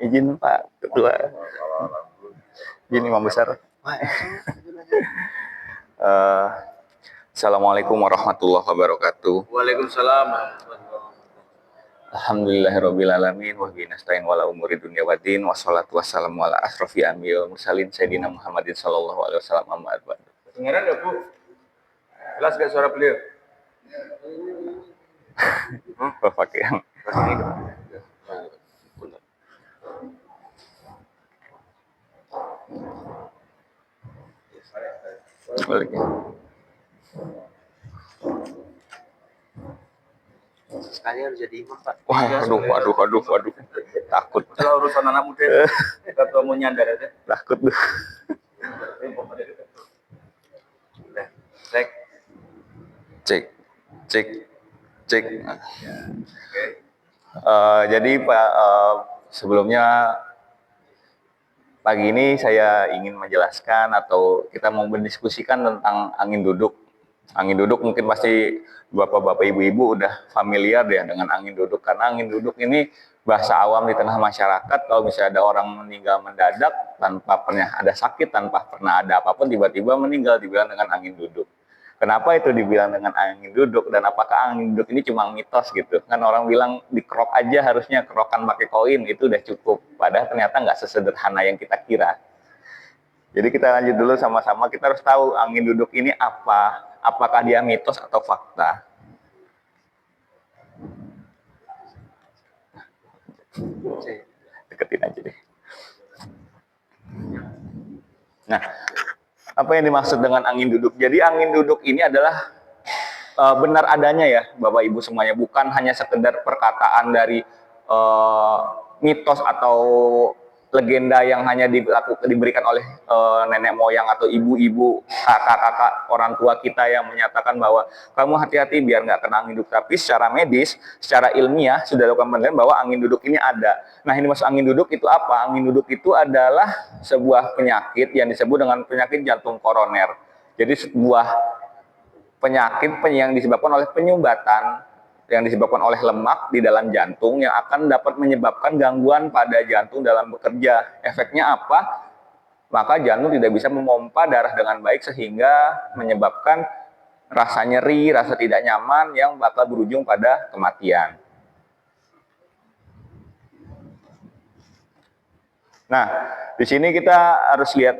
Izin Pak Ketua. Izin Imam Besar. Assalamualaikum warahmatullahi wabarakatuh. Waalaikumsalam. Alhamdulillahirabbil alamin wa bihi nasta'in wala umuri dunya waddin wassalatu wassalamu ala asrofi anbiya'il mursalin sayyidina Muhammadin sallallahu alaihi wasallam amma ba'd. Dengaran enggak, Bu? Jelas enggak suara beliau? Pakai yang balik. Sekali harus jadi imam, Pak. Waduh. Takut. Kalau urusan anak muda, ketua mau nyandar aja. Takut tuh. Cek. Jadi Pak, sebelumnya pagi ini saya ingin menjelaskan atau kita mau mendiskusikan tentang angin duduk. Angin duduk mungkin pasti bapak-bapak, ibu-ibu udah familiar ya dengan angin duduk, karena angin duduk ini bahasa awam di tengah masyarakat. Kalau misalnya ada orang meninggal mendadak tanpa pernah ada sakit, tanpa pernah ada apapun, tiba-tiba meninggal, dibilang dengan angin duduk. Kenapa itu dibilang dengan angin duduk, dan apakah angin duduk ini cuma mitos gitu? Kan orang bilang dikerok aja, harusnya kerokan pakai koin itu udah cukup. Padahal ternyata nggak sesederhana yang kita kira. Jadi kita lanjut dulu sama-sama, kita harus tahu angin duduk ini apa? Apakah dia mitos atau fakta? Deketin aja deh. Nah, apa yang dimaksud dengan angin duduk? Jadi angin duduk ini adalah benar adanya ya Bapak Ibu semuanya, bukan hanya sekedar perkataan dari mitos atau legenda yang hanya diberikan oleh nenek moyang atau ibu-ibu, kakak-kakak, orang tua kita yang menyatakan bahwa kamu hati-hati biar nggak kena angin duduk. Tapi secara medis, secara ilmiah sudah dilakukan penelitian bahwa angin duduk ini ada. Nah, ini maksud angin duduk itu apa? Angin duduk itu adalah sebuah penyakit yang disebut dengan penyakit jantung koroner. Jadi sebuah penyakit yang disebabkan oleh penyumbatan yang disebabkan oleh lemak di dalam jantung yang akan dapat menyebabkan gangguan pada jantung dalam bekerja. Efeknya apa? Maka jantung tidak bisa memompa darah dengan baik sehingga menyebabkan rasa nyeri, rasa tidak nyaman yang bakal berujung pada kematian. Nah, di sini kita harus lihat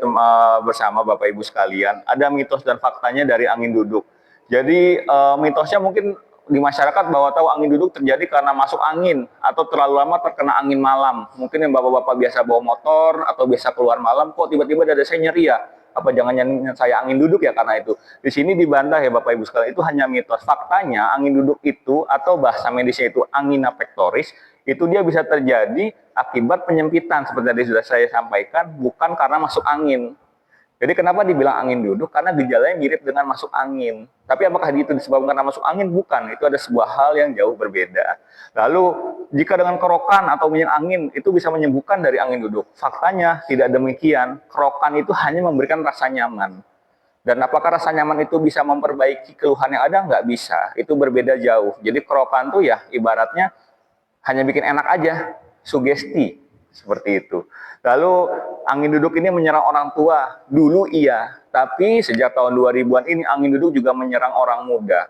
bersama Bapak Ibu sekalian, ada mitos dan faktanya dari angin duduk. Jadi mitosnya mungkin di masyarakat bahwa tahu angin duduk terjadi karena masuk angin atau terlalu lama terkena angin malam. Mungkin yang bapak-bapak biasa bawa motor atau biasa keluar malam, kok tiba-tiba dada saya nyeri ya? Apa jangan-jangan saya angin duduk ya karena itu? Di sini dibantah ya Bapak Ibu sekalian, itu hanya mitos. Faktanya angin duduk itu atau bahasa medisnya itu angina pectoris, itu dia bisa terjadi akibat penyempitan seperti tadi sudah saya sampaikan, bukan karena masuk angin. Jadi kenapa dibilang angin duduk? Karena gejalanya mirip dengan masuk angin. Tapi apakah itu disebabkan karena masuk angin? Bukan. Itu ada sebuah hal yang jauh berbeda. Lalu jika dengan kerokan atau minyak angin itu bisa menyembuhkan dari angin duduk. Faktanya tidak demikian. Kerokan itu hanya memberikan rasa nyaman. Dan apakah rasa nyaman itu bisa memperbaiki keluhan yang ada? Nggak bisa. Itu berbeda jauh. Jadi kerokan tuh ya ibaratnya hanya bikin enak aja. Sugesti. Seperti itu. Lalu angin duduk ini menyerang orang tua. Dulu iya, tapi sejak tahun 2000-an ini angin duduk juga menyerang orang muda.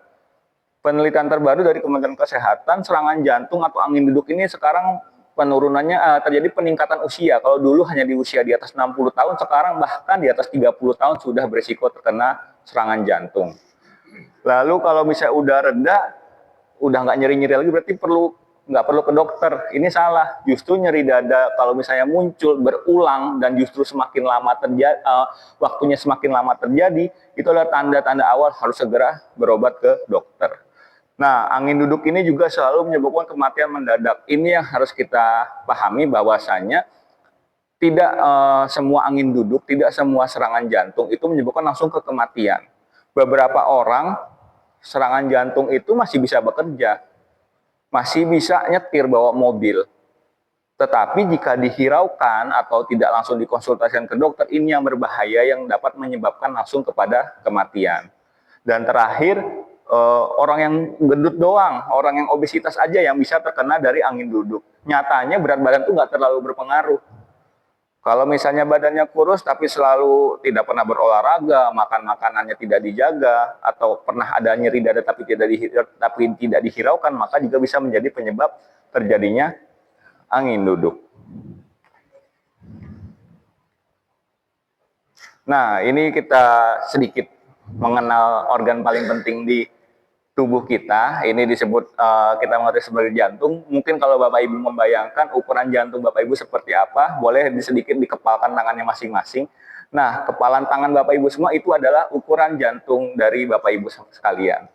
Penelitian terbaru dari Kementerian Kesehatan, serangan jantung atau angin duduk ini sekarang penurunannya terjadi peningkatan usia. Kalau dulu hanya di usia di atas 60 tahun, sekarang bahkan di atas 30 tahun sudah berisiko terkena serangan jantung. Lalu kalau misalnya udah reda, udah nggak nyeri-nyeri lagi, berarti nggak perlu ke dokter. Ini salah. Justru nyeri dada kalau misalnya muncul berulang dan justru semakin lama terjadi, waktunya semakin lama terjadi, itu adalah tanda-tanda awal harus segera berobat ke dokter. Nah, angin duduk ini juga selalu menyebabkan kematian mendadak. Ini yang harus kita pahami bahwasanya tidak semua angin duduk, tidak semua serangan jantung itu menyebabkan langsung ke kematian. Beberapa orang serangan jantung itu masih bisa bekerja, masih bisa nyetir bawa mobil. Tetapi jika dihiraukan atau tidak langsung dikonsultasikan ke dokter, ini yang berbahaya yang dapat menyebabkan langsung kepada kematian. Dan terakhir, orang yang gendut doang, orang yang obesitas aja yang bisa terkena dari angin duduk. Nyatanya berat badan tuh nggak terlalu berpengaruh. Kalau misalnya badannya kurus tapi selalu tidak pernah berolahraga, makan makanannya tidak dijaga, atau pernah ada nyeri dada tapi tidak dihiraukan, maka juga bisa menjadi penyebab terjadinya angin duduk. Nah, ini kita sedikit mengenal organ paling penting di tubuh kita. Ini disebut kita mengerti sebagai jantung. Mungkin kalau Bapak Ibu membayangkan ukuran jantung Bapak Ibu seperti apa, boleh sedikit dikepalkan tangannya masing-masing. Nah, kepalan tangan Bapak Ibu semua itu adalah ukuran jantung dari Bapak Ibu sekalian.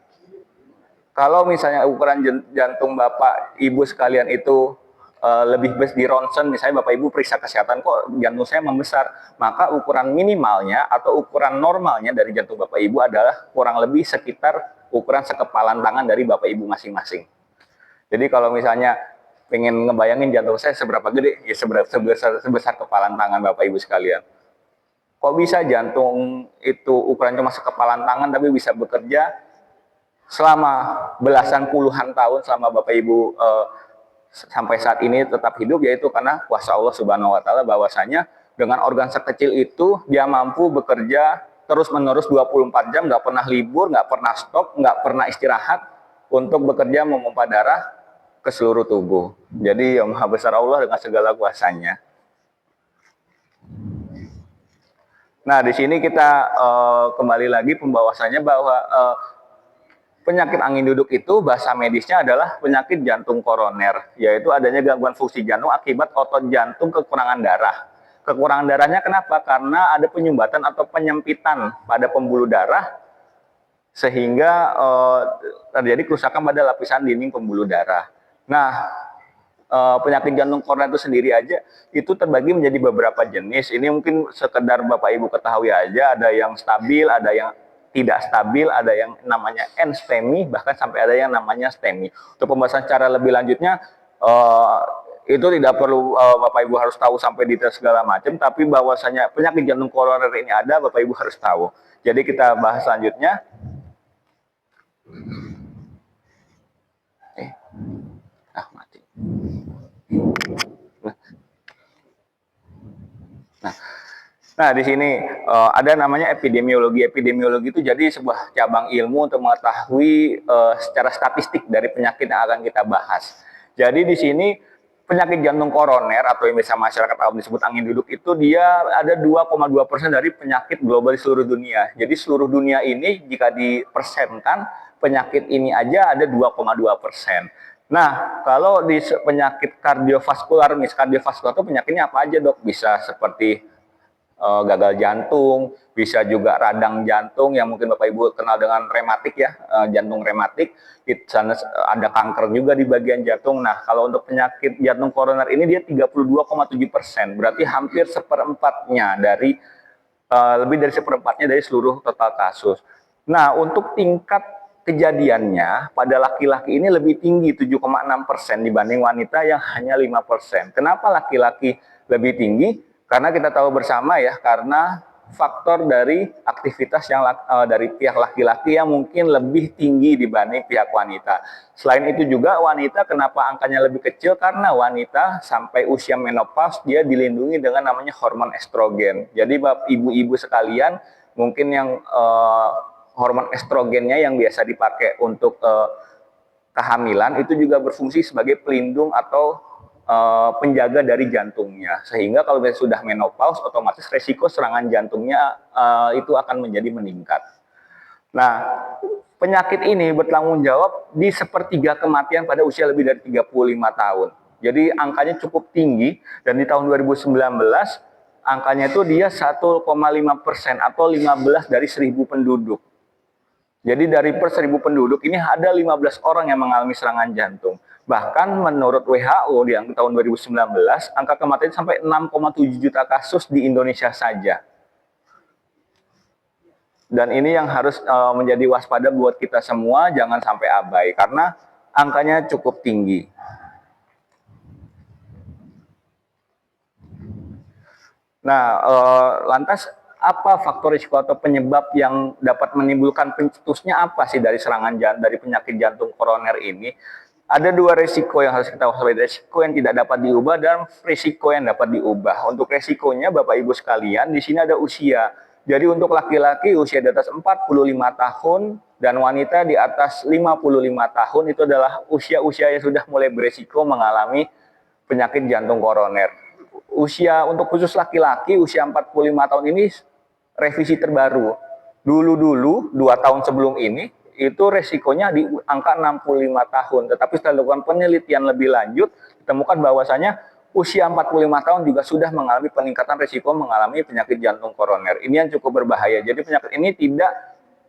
Kalau misalnya ukuran jantung Bapak Ibu sekalian itu lebih besar di ronsen, misalnya Bapak Ibu periksa kesehatan, kok jantung saya membesar, maka ukuran minimalnya atau ukuran normalnya dari jantung Bapak Ibu adalah kurang lebih sekitar ukuran sekepalan tangan dari Bapak Ibu masing-masing. Jadi kalau misalnya pengen ngebayangin jantung saya seberapa gede, ya sebesar kepalan tangan Bapak Ibu sekalian. Kok bisa jantung itu ukuran cuma sekepalan tangan tapi bisa bekerja selama belasan puluhan tahun, selama Bapak Ibu sampai saat ini tetap hidup, yaitu karena kuasa Allah Subhanahu wa taala, bahwasanya dengan organ sekecil itu dia mampu bekerja terus-menerus 24 jam, nggak pernah libur, nggak pernah stop, nggak pernah istirahat untuk bekerja memompa darah ke seluruh tubuh. Jadi ya Maha Besar Allah dengan segala kuasanya. Nah, di sini kita kembali lagi pembahasannya bahwa penyakit angin duduk itu bahasa medisnya adalah penyakit jantung koroner, yaitu adanya gangguan fungsi jantung akibat otot jantung kekurangan darah. Kekurangan darahnya kenapa? Karena ada penyumbatan atau penyempitan pada pembuluh darah, sehingga terjadi kerusakan pada lapisan dinding pembuluh darah. Nah, penyakit jantung koroner itu sendiri aja itu terbagi menjadi beberapa jenis. Ini mungkin sekedar Bapak Ibu ketahui aja, ada yang stabil, ada yang tidak stabil, ada yang namanya NSTEMI, bahkan sampai ada yang namanya STEMI. Untuk pembahasan secara lebih lanjutnya, itu tidak perlu Bapak Ibu harus tahu sampai detail segala macam, tapi bahwasanya penyakit jantung koroner ini ada, Bapak Ibu harus tahu. Jadi kita bahas selanjutnya. Mati. Nah, di sini ada namanya epidemiologi. Epidemiologi itu jadi sebuah cabang ilmu untuk mengetahui secara statistik dari penyakit yang akan kita bahas. Jadi di sini penyakit jantung koroner atau yang biasa masyarakat awam disebut angin duduk itu dia ada 2,2% dari penyakit global di seluruh dunia. Jadi seluruh dunia ini jika dipersenkan penyakit ini aja ada 2,2%. Nah, kalau di penyakit kardiovaskular, kardiovaskular itu penyakitnya apa aja, Dok? Bisa seperti gagal jantung, bisa juga radang jantung yang mungkin Bapak Ibu kenal dengan rematik ya, jantung rematik. Di sana ada kanker juga di bagian jantung. Nah, kalau untuk penyakit jantung koroner ini dia 32,7%, berarti hampir seperempatnya dari lebih dari seperempatnya dari seluruh total kasus. Nah, untuk tingkat kejadiannya pada laki-laki ini lebih tinggi 7,6% dibanding wanita yang hanya 5%. Kenapa laki-laki lebih tinggi? Karena kita tahu bersama ya, karena faktor dari aktivitas yang dari pihak laki-laki yang mungkin lebih tinggi dibanding pihak wanita. Selain itu juga wanita kenapa angkanya lebih kecil? Karena wanita sampai usia menopause dia dilindungi dengan namanya hormon estrogen. Jadi ibu-ibu sekalian mungkin yang hormon estrogennya yang biasa dipakai untuk kehamilan itu juga berfungsi sebagai pelindung atau penjaga dari jantungnya, sehingga kalau sudah menopause otomatis resiko serangan jantungnya itu akan menjadi meningkat. Nah, penyakit ini bertanggung jawab di sepertiga kematian pada usia lebih dari 35 tahun. Jadi angkanya cukup tinggi, dan di tahun 2019 angkanya itu dia 1,5% atau 15 dari 1.000 penduduk. Jadi dari per 1.000 penduduk ini ada 15 orang yang mengalami serangan jantung. Bahkan menurut WHO di tahun 2019, angka kematian sampai 6,7 juta kasus di Indonesia saja. Dan ini yang harus menjadi waspada buat kita semua, jangan sampai abai, karena angkanya cukup tinggi. Nah, lantas apa faktor risiko atau penyebab yang dapat menimbulkan pencetusnya apa sih dari serangan jantung, dari penyakit jantung koroner ini? Ada dua risiko yang harus kita waspadai, risiko yang tidak dapat diubah dan risiko yang dapat diubah. Untuk risikonya Bapak Ibu sekalian, di sini ada usia. Jadi untuk laki-laki usia di atas 45 tahun dan wanita di atas 55 tahun itu adalah usia-usia yang sudah mulai berisiko mengalami penyakit jantung koroner. Usia untuk khusus laki-laki usia 45 tahun ini revisi terbaru. Dulu-dulu 2 tahun sebelum ini itu resikonya di angka 65 tahun. Tetapi setelah dilakukan penelitian lebih lanjut, ditemukan bahwasanya usia 45 tahun juga sudah mengalami peningkatan resiko mengalami penyakit jantung koroner. Ini yang cukup berbahaya. Jadi penyakit ini tidak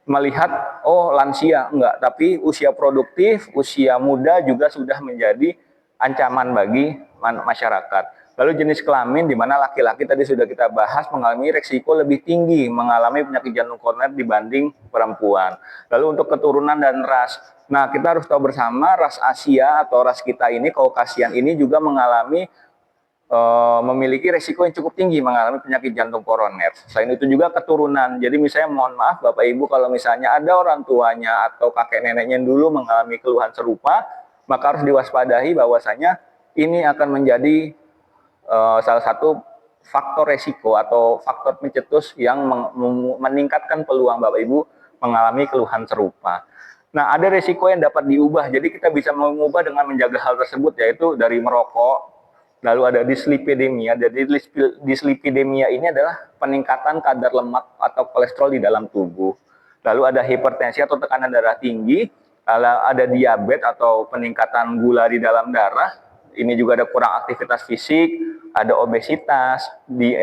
melihat, oh lansia, enggak. Tapi usia produktif, usia muda juga sudah menjadi ancaman bagi masyarakat. Lalu jenis kelamin di mana laki-laki tadi sudah kita bahas mengalami resiko lebih tinggi mengalami penyakit jantung koroner dibanding perempuan. Lalu untuk keturunan dan ras. Nah, kita harus tahu bersama ras Asia atau ras kita ini, Kaukasian ini juga mengalami memiliki resiko yang cukup tinggi mengalami penyakit jantung koroner. Selain itu juga keturunan. Jadi misalnya mohon maaf Bapak Ibu kalau misalnya ada orang tuanya atau kakek neneknya yang dulu mengalami keluhan serupa, maka harus diwaspadai bahwasanya ini akan menjadi salah satu faktor resiko atau faktor pencetus yang meningkatkan peluang Bapak Ibu mengalami keluhan serupa. Nah, ada resiko yang dapat diubah. Jadi kita bisa mengubah dengan menjaga hal tersebut, yaitu dari merokok. Lalu ada dislipidemia. Jadi dislipidemia ini adalah peningkatan kadar lemak atau kolesterol di dalam tubuh. Lalu ada hipertensi atau tekanan darah tinggi. Lalu ada diabetes atau peningkatan gula di dalam darah. Ini juga ada kurang aktivitas fisik, ada obesitas,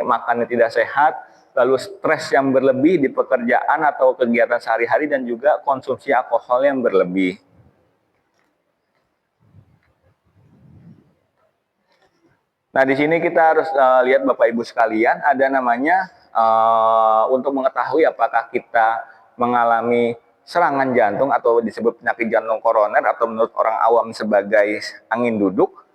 makannya tidak sehat, lalu stres yang berlebih di pekerjaan atau kegiatan sehari-hari, dan juga konsumsi alkohol yang berlebih. Nah, di sini kita harus lihat Bapak Ibu sekalian, ada namanya untuk mengetahui apakah kita mengalami serangan jantung atau disebut penyakit jantung koroner atau menurut orang awam sebagai angin duduk.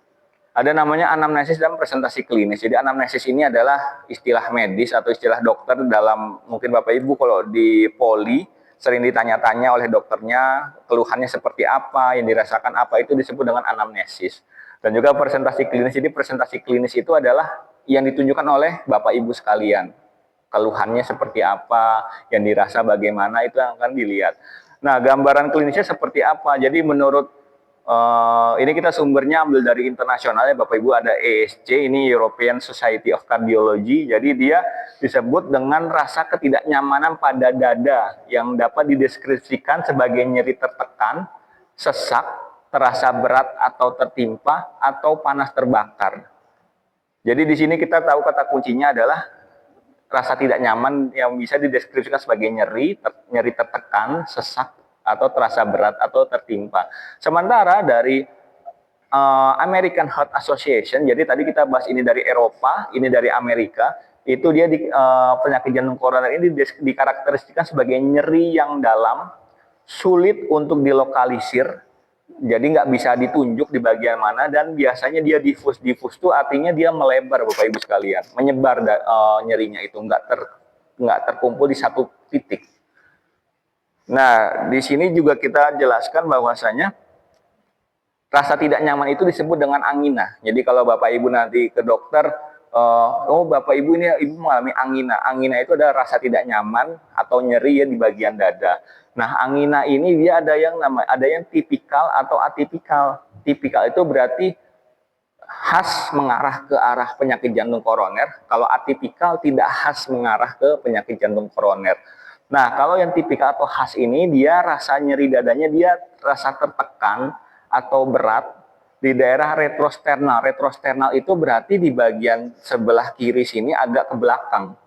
Ada namanya anamnesis dan presentasi klinis. Jadi anamnesis ini adalah istilah medis atau istilah dokter dalam, mungkin Bapak Ibu kalau di poli sering ditanya-tanya oleh dokternya keluhannya seperti apa, yang dirasakan apa, itu disebut dengan anamnesis. Dan juga presentasi klinis. Jadi presentasi klinis itu adalah yang ditunjukkan oleh Bapak Ibu sekalian. Keluhannya seperti apa, yang dirasa bagaimana, itu yang akan dilihat. Nah, gambaran klinisnya seperti apa? Jadi menurut ini kita sumbernya ambil dari internasionalnya Bapak Ibu, ada ESC, ini European Society of Cardiology. Jadi dia disebut dengan rasa ketidaknyamanan pada dada yang dapat dideskripsikan sebagai nyeri tertekan, sesak, terasa berat atau tertimpa, atau panas terbakar. Jadi di sini kita tahu kata kuncinya adalah rasa tidak nyaman yang bisa dideskripsikan sebagai nyeri tertekan, sesak, atau terasa berat atau tertimpa. Sementara dari American Heart Association, jadi tadi kita bahas ini dari Eropa, ini dari Amerika, itu dia penyakit jantung koroner ini dikarakteristikkan sebagai nyeri yang dalam, sulit untuk dilokalisir, jadi nggak bisa ditunjuk di bagian mana, dan biasanya dia diffuse. Diffuse itu artinya dia melebar Bapak Ibu sekalian, menyebar nyerinya itu, nggak terkumpul di satu titik. Nah, di sini juga kita jelaskan bahwasanya rasa tidak nyaman itu disebut dengan angina. Jadi kalau Bapak Ibu nanti ke dokter, oh Bapak Ibu ini Ibu mengalami angina. Angina itu adalah rasa tidak nyaman atau nyeri ya di bagian dada. Nah, angina ini dia ada yang tipikal atau atipikal. Tipikal itu berarti khas mengarah ke arah penyakit jantung koroner. Kalau atipikal tidak khas mengarah ke penyakit jantung koroner. Nah, kalau yang tipikal atau khas ini, dia rasa nyeri dadanya, dia rasa tertekan atau berat di daerah retrosternal. Retrosternal itu berarti di bagian sebelah kiri sini agak ke belakang.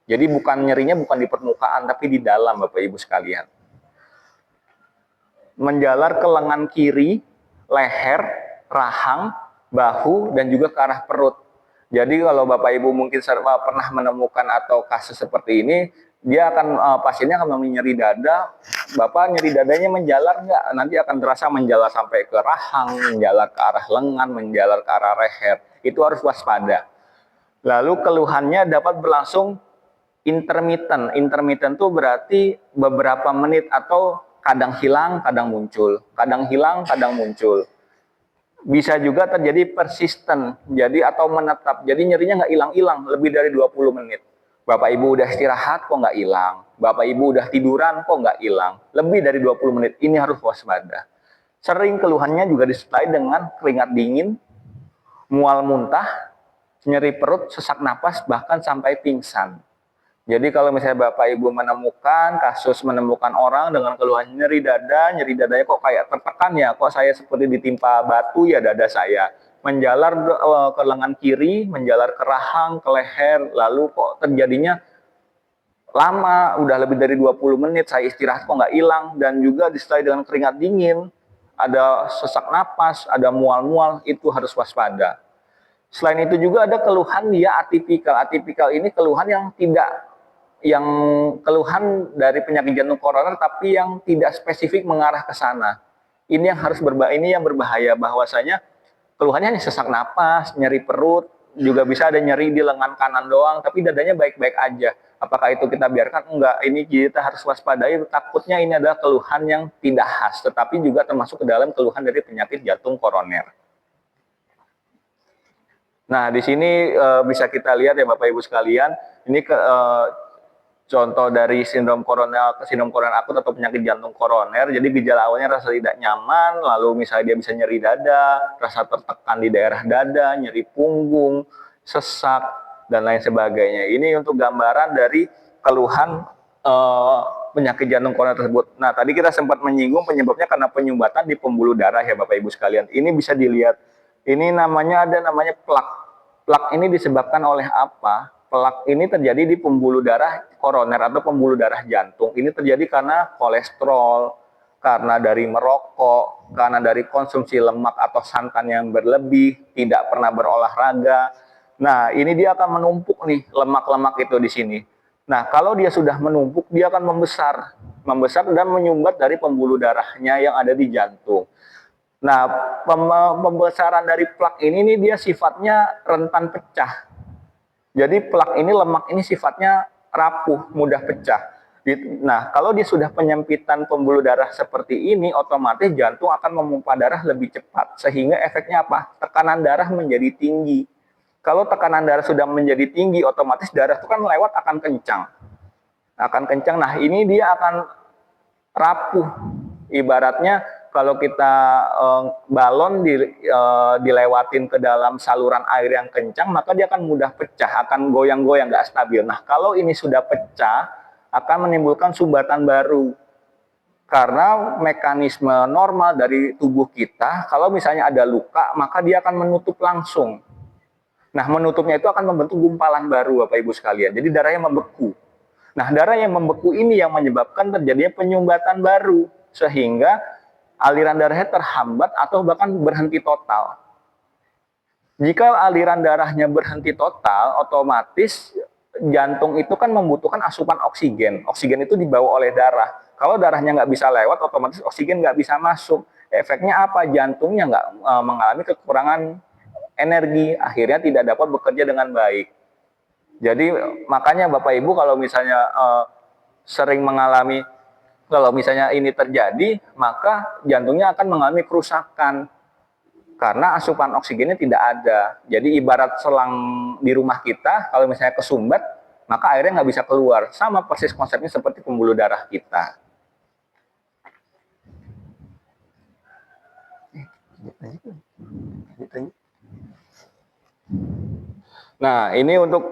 Jadi nyerinya bukan di permukaan, tapi di dalam Bapak Ibu sekalian. Menjalar ke lengan kiri, leher, rahang, bahu, dan juga ke arah perut. Jadi kalau Bapak Ibu mungkin pernah menemukan atau kasus seperti ini, dia pasiennya akan mengalami nyeri dada. Bapak nyeri dadanya menjalar nggak? Nanti akan terasa menjalar sampai ke rahang, menjalar ke arah lengan, menjalar ke arah leher. Itu harus waspada. Lalu keluhannya dapat berlangsung Intermittent tuh berarti beberapa menit atau kadang hilang, kadang muncul. Kadang hilang, kadang muncul. Bisa juga terjadi persisten, jadi atau menetap. Jadi nyerinya nggak hilang-hilang lebih dari 20 menit. Bapak Ibu udah istirahat kok nggak hilang. Bapak Ibu udah tiduran kok nggak hilang. Lebih dari 20 menit, ini harus waspada. Sering keluhannya juga disertai dengan keringat dingin, mual muntah, nyeri perut, sesak napas, bahkan sampai pingsan. Jadi kalau misalnya Bapak Ibu menemukan orang dengan keluhan nyeri dadanya kok kayak tertekan ya, kok saya seperti ditimpa batu ya dada saya. Menjalar ke lengan kiri, menjalar ke rahang, ke leher, lalu kok terjadinya lama, udah lebih dari 20 menit, saya istirahat kok nggak hilang, dan juga disertai dengan keringat dingin, ada sesak napas, ada mual-mual, itu harus waspada. Selain itu juga ada keluhan dia atipikal. Atipikal ini keluhan yang keluhan dari penyakit jantung koroner tapi yang tidak spesifik mengarah ke sana. Ini yang berbahaya, bahwasanya keluhannya hanya sesak napas, nyeri perut, juga bisa ada nyeri di lengan kanan doang, tapi dadanya baik-baik aja. Apakah itu kita biarkan? Enggak, ini kita harus waspadai, takutnya ini adalah keluhan yang tidak khas, tetapi juga termasuk ke dalam keluhan dari penyakit jantung koroner. Nah, di sini bisa kita lihat ya Bapak Ibu sekalian, ini contoh dari sindrom koroner akut atau penyakit jantung koroner. Jadi gejala awalnya rasa tidak nyaman, lalu misalnya dia bisa nyeri dada, rasa tertekan di daerah dada, nyeri punggung, sesak, dan lain sebagainya. Ini untuk gambaran dari keluhan penyakit jantung koroner tersebut. Nah, tadi kita sempat menyinggung penyebabnya karena penyumbatan di pembuluh darah ya Bapak Ibu sekalian. Ini bisa dilihat, ini namanya plak. Plak ini disebabkan oleh apa? Plak ini terjadi di pembuluh darah koroner atau pembuluh darah jantung. Ini terjadi karena kolesterol, karena dari merokok, karena dari konsumsi lemak atau santan yang berlebih, tidak pernah berolahraga. Nah, ini dia akan menumpuk nih lemak-lemak itu di sini. Nah, kalau dia sudah menumpuk, dia akan membesar dan menyumbat dari pembuluh darahnya yang ada di jantung. Nah, pembesaran dari plak ini nih dia sifatnya rentan pecah. Jadi plak ini, lemak ini sifatnya rapuh, mudah pecah. Nah, kalau dia sudah penyempitan pembuluh darah seperti ini, otomatis jantung akan memompa darah lebih cepat. Sehingga efeknya apa? Tekanan darah menjadi tinggi. Kalau tekanan darah sudah menjadi tinggi, otomatis darah itu kan lewat akan kencang. Nah, ini dia akan rapuh. Ibaratnya kalau kita balon dilewatin ke dalam saluran air yang kencang, maka dia akan mudah pecah, akan goyang-goyang, nggak stabil. Nah, kalau ini sudah pecah, akan menimbulkan sumbatan baru. Karena mekanisme normal dari tubuh kita, kalau misalnya ada luka, maka dia akan menutup langsung. Nah, menutupnya itu akan membentuk gumpalan baru, Bapak Ibu sekalian. Jadi darahnya membeku. Nah, darah yang membeku ini yang menyebabkan terjadinya penyumbatan baru, sehingga aliran darahnya terhambat atau bahkan berhenti total. Jika aliran darahnya berhenti total, otomatis jantung itu kan membutuhkan asupan oksigen. Oksigen itu dibawa oleh darah. Kalau darahnya nggak bisa lewat, otomatis oksigen nggak bisa masuk. Efeknya apa? Jantungnya nggak mengalami kekurangan energi, akhirnya tidak dapat bekerja dengan baik. Jadi makanya Bapak Ibu kalau misalnya sering mengalami, kalau misalnya ini terjadi, maka jantungnya akan mengalami kerusakan karena asupan oksigennya tidak ada. Jadi ibarat selang di rumah kita, kalau misalnya kesumbat, maka airnya nggak bisa keluar. Sama persis konsepnya seperti pembuluh darah kita. Nah, ini untuk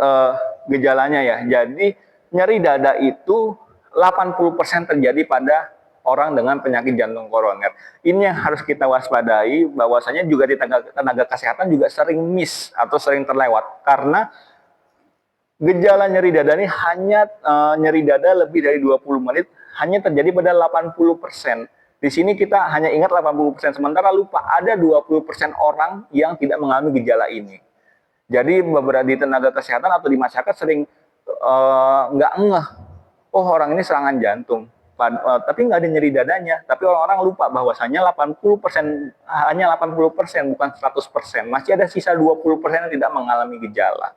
gejalanya ya. Jadi nyeri dada itu 80% terjadi pada orang dengan penyakit jantung koroner. Ini yang harus kita waspadai, bahwasanya juga di tenaga kesehatan juga sering miss atau sering terlewat. Karena gejala nyeri dada ini hanya nyeri dada lebih dari 20 menit, hanya terjadi pada 80%. Di sini kita hanya ingat 80%, sementara lupa ada 20% orang yang tidak mengalami gejala ini. Jadi beberapa di tenaga kesehatan atau di masyarakat sering nggak ngeh, oh orang ini serangan jantung, tapi nggak ada nyeri dadanya. Tapi orang-orang lupa bahwasanya 80% hanya 80%, bukan 100%. Masih ada sisa 20% yang tidak mengalami gejala.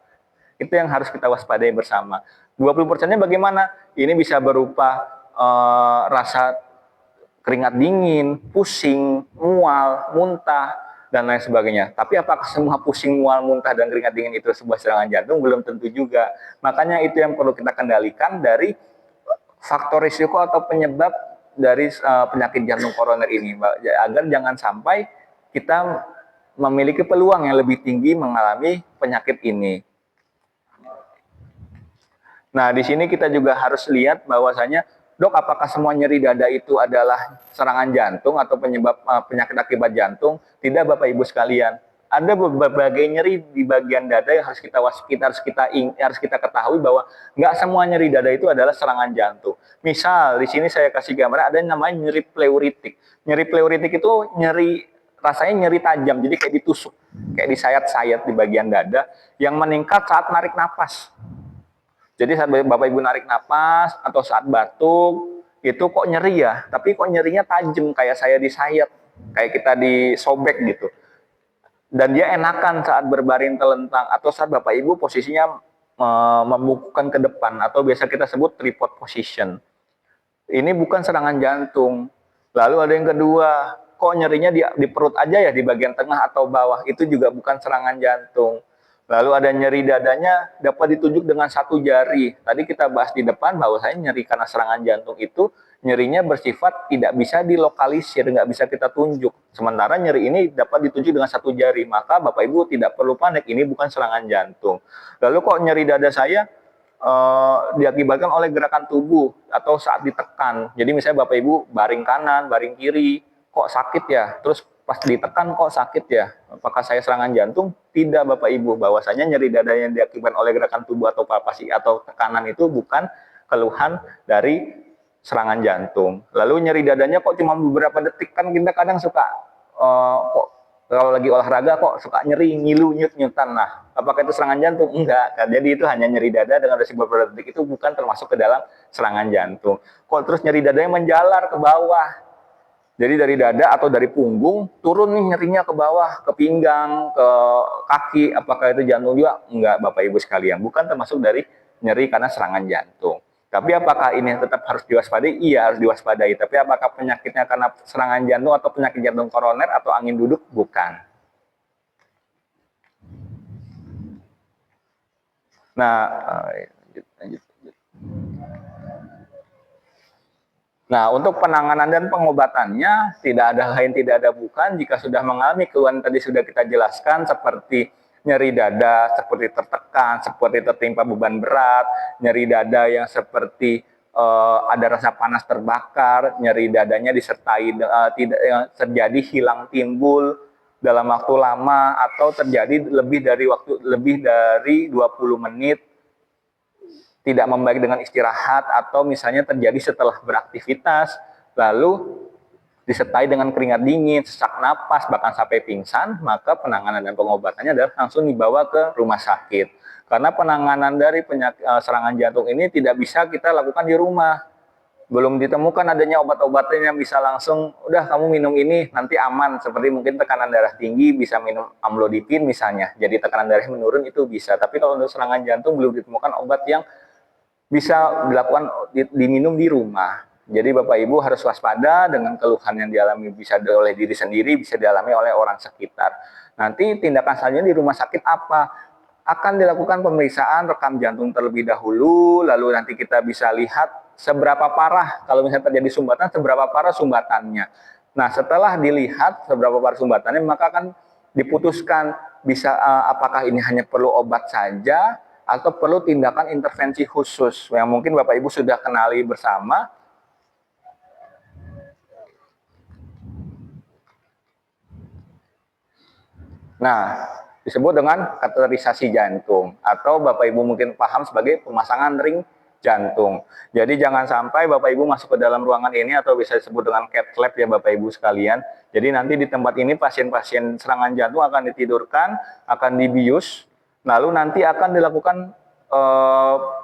Itu yang harus kita waspadai bersama. 20%-nya bagaimana? Ini bisa berupa rasa keringat dingin, pusing, mual, muntah, dan lain sebagainya. Tapi apakah semua pusing, mual, muntah, dan keringat dingin itu sebuah serangan jantung? Belum tentu juga. Makanya itu yang perlu kita kendalikan dari faktor risiko atau penyebab dari penyakit jantung koroner ini, agar jangan sampai kita memiliki peluang yang lebih tinggi mengalami penyakit ini. Nah, di sini kita juga harus lihat bahwasanya, dok, apakah semua nyeri dada itu adalah serangan jantung atau penyebab penyakit akibat jantung? Tidak, Bapak Ibu sekalian. Ada berbagai nyeri di bagian dada yang harus kita ketahui bahwa nggak semua nyeri dada itu adalah serangan jantung. Misal di sini saya kasih gambar, ada yang namanya nyeri pleuritik. Nyeri pleuritik itu rasanya nyeri tajam, jadi kayak ditusuk, kayak disayat-sayat di bagian dada, yang meningkat saat narik napas. Jadi saat Bapak Ibu narik napas atau saat batuk, itu kok nyeri ya, tapi kok nyerinya tajam, kayak saya disayat, kayak kita disobek gitu. Dan dia enakan saat berbaring telentang atau saat Bapak Ibu posisinya membukukan ke depan atau biasa kita sebut tripod position. Ini bukan serangan jantung. Lalu ada yang kedua, kok nyerinya di perut aja ya, di bagian tengah atau bawah, itu juga bukan serangan jantung. Lalu ada nyeri dadanya dapat ditunjuk dengan satu jari. Tadi kita bahas di depan bahwa saya nyeri karena serangan jantung itu nyerinya bersifat tidak bisa dilokalisir, nggak bisa kita tunjuk. Sementara nyeri ini dapat ditunjuk dengan satu jari, maka Bapak Ibu tidak perlu panik, ini bukan serangan jantung. Lalu kok nyeri dada saya diakibatkan oleh gerakan tubuh atau saat ditekan. Jadi misalnya Bapak Ibu baring kanan, baring kiri, kok sakit ya? Terus pas ditekan kok sakit ya? Apakah saya serangan jantung? Tidak, Bapak Ibu. Bahwasanya nyeri dada yang diakibatkan oleh gerakan tubuh atau palpasi atau tekanan itu bukan keluhan dari serangan jantung. Lalu nyeri dadanya kok cuma beberapa detik, kan kita kadang suka kok kalau lagi olahraga kok suka nyeri, ngilu, nyut-nyutan. Nah, apakah itu serangan jantung? Enggak. Jadi itu hanya nyeri dada dengan durasi beberapa detik, itu bukan termasuk ke dalam serangan jantung. Kok terus nyeri dadanya menjalar ke bawah? Jadi dari dada atau dari punggung turun nih nyerinya ke bawah, ke pinggang, ke kaki. Apakah itu jantung juga? Enggak, Bapak Ibu sekalian. Bukan termasuk dari nyeri karena serangan jantung. Tapi apakah ini tetap harus diwaspadai? Iya, harus diwaspadai. Tapi apakah penyakitnya karena serangan jantung atau penyakit jantung koroner atau angin duduk? Bukan. Nah, lanjut. Nah, untuk penanganan dan pengobatannya tidak ada lain tidak ada bukan jika sudah mengalami keluhan tadi sudah kita jelaskan seperti nyeri dada, seperti tertekan, seperti tertimpa beban berat, nyeri dada yang seperti ada rasa panas terbakar, nyeri dadanya disertai tidak terjadi hilang timbul dalam waktu lama atau terjadi lebih dari 20 menit, tidak membaik dengan istirahat, atau misalnya terjadi setelah beraktivitas, lalu disertai dengan keringat dingin, sesak napas, bahkan sampai pingsan, maka penanganan dan pengobatannya adalah langsung dibawa ke rumah sakit. Karena penanganan dari serangan jantung ini tidak bisa kita lakukan di rumah. Belum ditemukan adanya obat-obatan yang bisa langsung, udah kamu minum ini, nanti aman. Seperti mungkin tekanan darah tinggi, bisa minum amlodipin misalnya, jadi tekanan darah menurun, itu bisa. Tapi kalau untuk serangan jantung belum ditemukan obat yang bisa dilakukan diminum di rumah. Jadi Bapak Ibu harus waspada dengan keluhan yang dialami bisa oleh diri sendiri, bisa dialami oleh orang sekitar. Nanti tindakan selanjutnya di rumah sakit apa? Akan dilakukan pemeriksaan rekam jantung terlebih dahulu, lalu nanti kita bisa lihat seberapa parah, kalau misalnya terjadi sumbatan, seberapa parah sumbatannya. Nah, setelah dilihat seberapa parah sumbatannya, maka akan diputuskan bisa apakah ini hanya perlu obat saja atau perlu tindakan intervensi khusus yang mungkin Bapak Ibu sudah kenali bersama. Nah, disebut dengan kateterisasi jantung atau Bapak Ibu mungkin paham sebagai pemasangan ring jantung. Jadi jangan sampai Bapak Ibu masuk ke dalam ruangan ini atau bisa disebut dengan cath lab ya Bapak Ibu sekalian. Jadi nanti di tempat ini pasien-pasien serangan jantung akan ditidurkan, akan dibius, lalu nanti akan dilakukan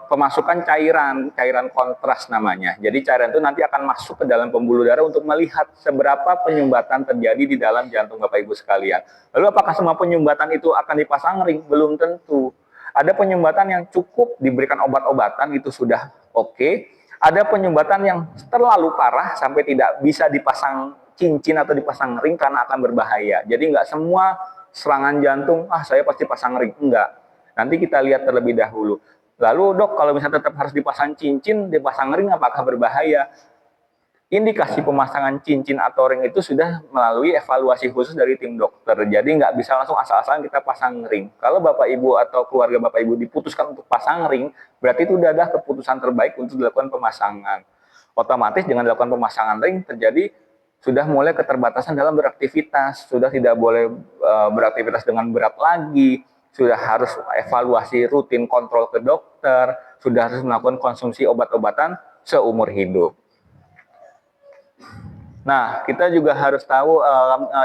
pemasukan cairan kontras namanya. Jadi cairan itu nanti akan masuk ke dalam pembuluh darah untuk melihat seberapa penyumbatan terjadi di dalam jantung Bapak Ibu sekalian. Lalu apakah semua penyumbatan itu akan dipasang ring? Belum tentu. Ada penyumbatan yang cukup diberikan obat-obatan itu sudah oke. Ada penyumbatan yang terlalu parah sampai tidak bisa dipasang cincin atau dipasang ring karena akan berbahaya. Jadi nggak semua serangan jantung, saya pasti pasang ring. Enggak. Nanti kita lihat terlebih dahulu. Lalu dok, kalau misalnya tetap harus dipasang cincin, dipasang ring apakah berbahaya? Indikasi pemasangan cincin atau ring itu sudah melalui evaluasi khusus dari tim dokter. Jadi nggak bisa langsung asal-asalan kita pasang ring. Kalau Bapak Ibu atau keluarga Bapak Ibu diputuskan untuk pasang ring, berarti itu sudah ada keputusan terbaik untuk dilakukan pemasangan. Otomatis dengan dilakukan pemasangan ring terjadi sudah mulai keterbatasan dalam beraktivitas, sudah tidak boleh beraktivitas dengan berat lagi, sudah harus evaluasi rutin kontrol ke dokter, sudah harus melakukan konsumsi obat-obatan seumur hidup. Nah, kita juga harus tahu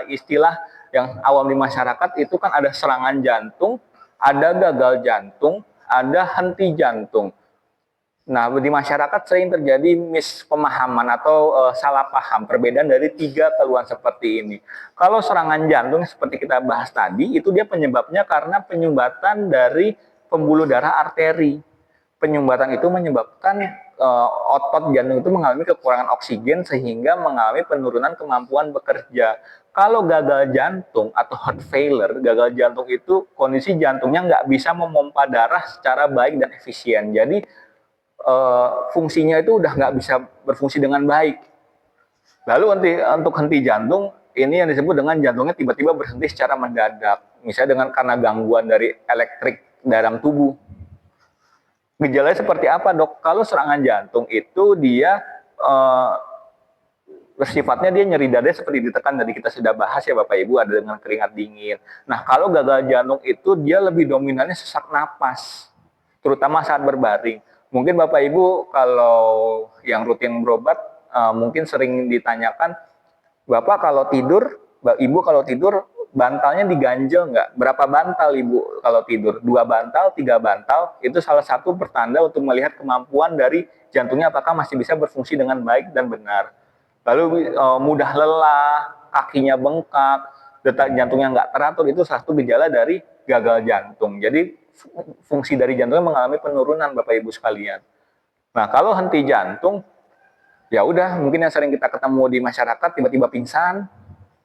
istilah yang awam di masyarakat itu kan ada serangan jantung, ada gagal jantung, ada henti jantung. Nah, di masyarakat sering terjadi mispemahaman atau salah paham, perbedaan dari 3 keluhan seperti ini. Kalau serangan jantung seperti kita bahas tadi, itu dia penyebabnya karena penyumbatan dari pembuluh darah arteri. Penyumbatan itu menyebabkan otot jantung itu mengalami kekurangan oksigen sehingga mengalami penurunan kemampuan bekerja. Kalau gagal jantung atau heart failure, gagal jantung itu kondisi jantungnya nggak bisa memompa darah secara baik dan efisien. Jadi fungsinya itu udah nggak bisa berfungsi dengan baik. Lalu untuk henti jantung, ini yang disebut dengan jantungnya tiba-tiba berhenti secara mendadak. Misalnya karena gangguan dari elektrik dalam tubuh. Gejalanya seperti apa dok? Kalau serangan jantung itu dia bersifatnya dia nyeri dada seperti ditekan, tadi kita sudah bahas ya Bapak Ibu, ada dengan keringat dingin. Nah kalau gagal jantung itu dia lebih dominannya sesak napas, terutama saat berbaring. Mungkin Bapak Ibu kalau yang rutin berobat mungkin sering ditanyakan, Bapak kalau tidur, Ibu kalau tidur bantalnya diganjel nggak? Berapa bantal Ibu kalau tidur? 2 bantal, 3 bantal? Itu salah satu pertanda untuk melihat kemampuan dari jantungnya apakah masih bisa berfungsi dengan baik dan benar. Lalu mudah lelah, kakinya bengkak, detak jantungnya nggak teratur, itu satu gejala dari gagal jantung. Jadi fungsi dari jantungnya mengalami penurunan Bapak Ibu sekalian. Nah kalau henti jantung, ya udah mungkin yang sering kita ketemu di masyarakat tiba-tiba pingsan.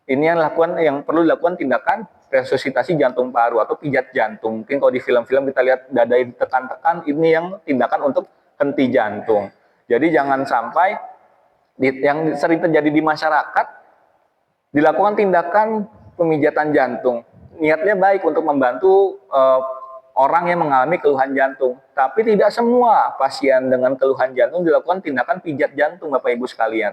Ini yang perlu dilakukan tindakan resusitasi jantung paru atau pijat jantung. Mungkin kalau di film-film kita lihat dada ditekan-tekan, ini yang tindakan untuk henti jantung. Jadi jangan sampai yang sering terjadi di masyarakat dilakukan tindakan pemijatan jantung. Niatnya baik untuk membantu orang yang mengalami keluhan jantung. Tapi tidak semua pasien dengan keluhan jantung dilakukan tindakan pijat jantung Bapak Ibu sekalian.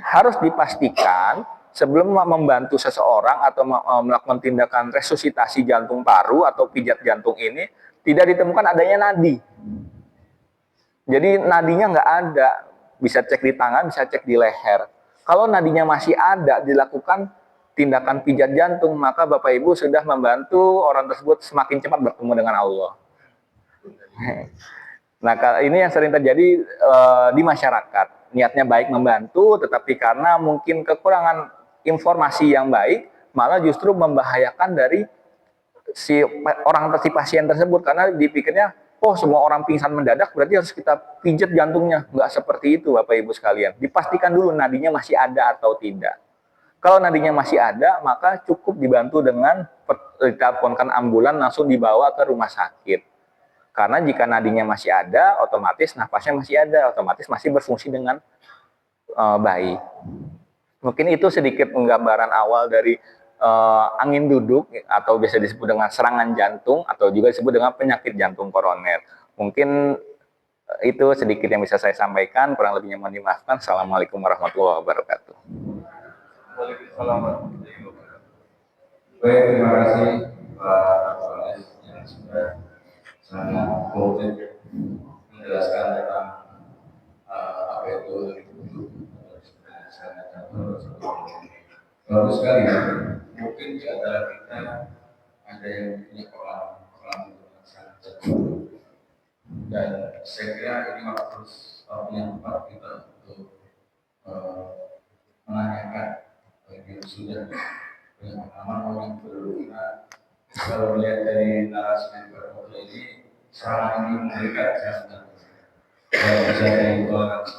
Harus dipastikan sebelum membantu seseorang atau melakukan tindakan resusitasi jantung paru atau pijat jantung ini, tidak ditemukan adanya nadi. Jadi nadinya nggak ada, bisa cek di tangan, bisa cek di leher. Kalau nadinya masih ada, dilakukan tindakan pijat jantung, maka Bapak Ibu sudah membantu orang tersebut semakin cepat bertemu dengan Allah. Nah, ini yang sering terjadi di masyarakat. Niatnya baik membantu, tetapi karena mungkin kekurangan informasi yang baik, malah justru membahayakan dari si pasien tersebut, karena dipikirnya, semua orang pingsan mendadak berarti harus kita pijat jantungnya. Nggak seperti itu Bapak Ibu sekalian. Dipastikan dulu nadinya masih ada atau tidak. Kalau nadinya masih ada, maka cukup dibantu dengan diteleponkan ambulan langsung dibawa ke rumah sakit. Karena jika nadinya masih ada, otomatis nafasnya masih ada, otomatis masih berfungsi dengan baik. Mungkin itu sedikit penggambaran awal dari angin duduk atau biasa disebut dengan serangan jantung atau juga disebut dengan penyakit jantung koroner. Mungkin itu sedikit yang bisa saya sampaikan, kurang lebihnya mohon dimaafkan. Assalamualaikum warahmatullahi wabarakatuh. Waalaikumsalam warahmatullahi wabarakatuh. Baik, terima kasih Pak Solis yang sudah sangat konkret menjelaskan tentang apa itu bagus sekali. Mungkin di antara kita ada yang punya pengalaman yang sangat jauh, dan saya kira ini harus yang tempat kita untuk menanyakan bagi yang sudah punya pengalaman orang berusaha Kalau melihat dari narasi dari Pak Foto ini, serangan ini mengerikan jangan bisa intoleransi,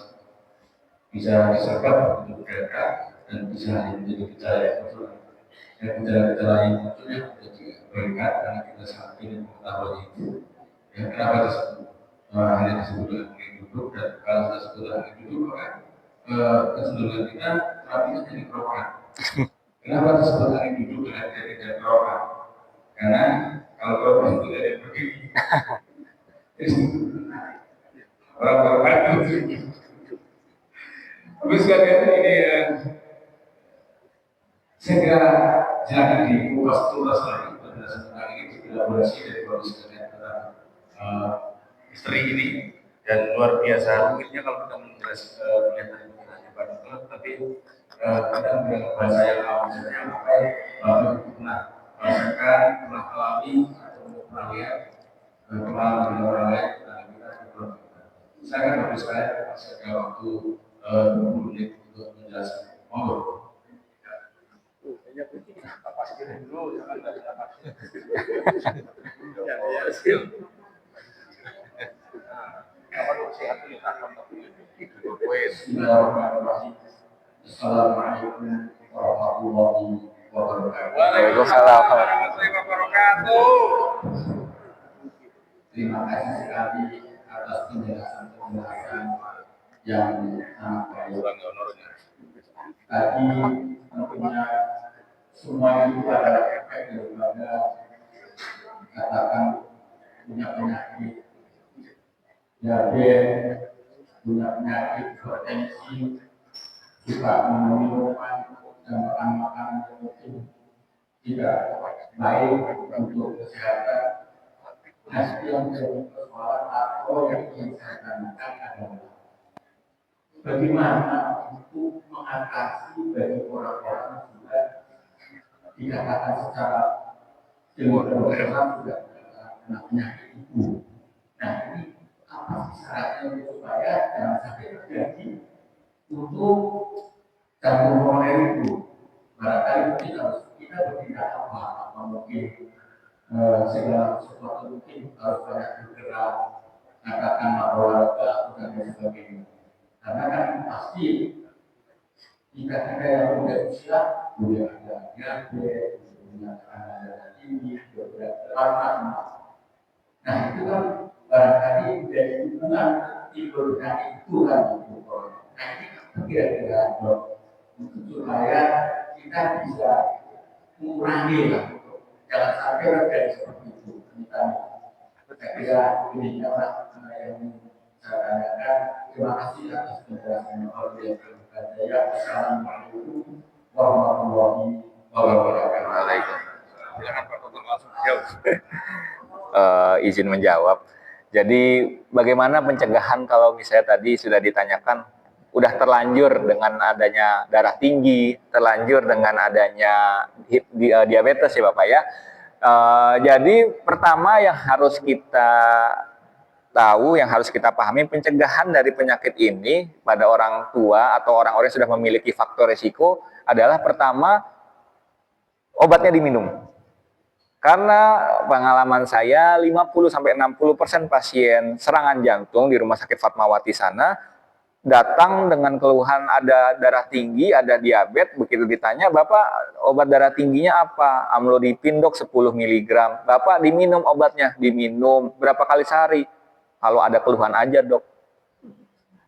bisa disergap untuk bergerak dan bisa menjadi gejala yang muncul. Dan gejala-gejala yang muncul yang menjadi berikat karena kita saat ini mengetahui itu. Ya, kenapa disebut hanya disebut dengan angin duduk, dan kalau sudah disebut angin duduk maka kecenderungan kita terapinya jadi kerokan. Kenapa disebut angin duduk dengan tidak kerokan? Karena kalau kerokan itu tidak berdiri, orang kerokan itu. Terus sekalian ini saya kira jangan dikupas tuntas lagi penjelasan tentang ini, dielaborasi dari Bapak sekalian tentang misteri ini, dan luar biasa rumitnya kalau kita melihat dari penjelasan Pak Dr. Tapi kita menggunakan bahasa yang awam saja, maka Bapak pernah merasakan, pernah alami atau pernah lihat pengalaman dengan orang lain tentang kita. Saya akan Bapak sekalian masih ada waktu 20 menit untuk menjelaskan. Monggo. Assalamualaikum warahmatullahi wabarakatuh. Waalaikumsalam warahmatullahi wabarakatuh. Terima kasih sekali atas penjelasan yang sangat baik. Tadi tentunya semua itu adalah efek daripada katakan punya penyakit diabetes, punya penyakit hipertensi, suka meminumkan dan makan makanan yang mungkin tidak baik untuk kesehatan. Nah, yang menjadi persoalan atau yang ingin saya tanyakan adalah bagaimana untuk mengatasi bagi orang-orang yang sudah dikatakan secara ilmu kedokteran sudah kena penyakit itu. Nah, ini apa sih syaratnya supaya jangan sampai terjadi untuk jantung koroner itu? Barangkali mungkin harus kita bertindak apa mungkin segala sesuatu mungkin harus banyak bergerak, katakan olahraga dan lain sebagainya. Karena kan pasti jika ada yang muda usia, sudah ada diabetes, punya tekanan darah tinggi, berat badan. Nah itu kan barangkali dari hubungan tipe penyakit itu kan itu. Nah ini kira-kira untuk supaya kita bisa mengurangi lah, jangan sampai terjadi seperti itu. Saya kira ini adalah yang saya tanyakan. Terima kasih atas penjelasan yang luar biasa. Assalamualaikum warahmatullahi wabarakatuh. Silakan Pak Dr. langsung jawab. Izin menjawab. Jadi bagaimana pencegahan kalau misalnya tadi sudah ditanyakan, udah terlanjur dengan adanya darah tinggi, terlanjur dengan adanya diabetes ya Bapak ya. Jadi pertama yang harus kita tahu, yang harus kita pahami, pencegahan dari penyakit ini pada orang tua atau orang-orang yang sudah memiliki faktor risiko adalah pertama, obatnya diminum. Karena pengalaman saya 50-60% pasien serangan jantung di Rumah Sakit Fatmawati sana datang dengan keluhan ada darah tinggi, ada diabetes. Begitu ditanya, Bapak obat darah tingginya apa? Amlodipin dok 10 mg. Bapak diminum obatnya, diminum berapa kali sehari? Kalau ada keluhan aja dok.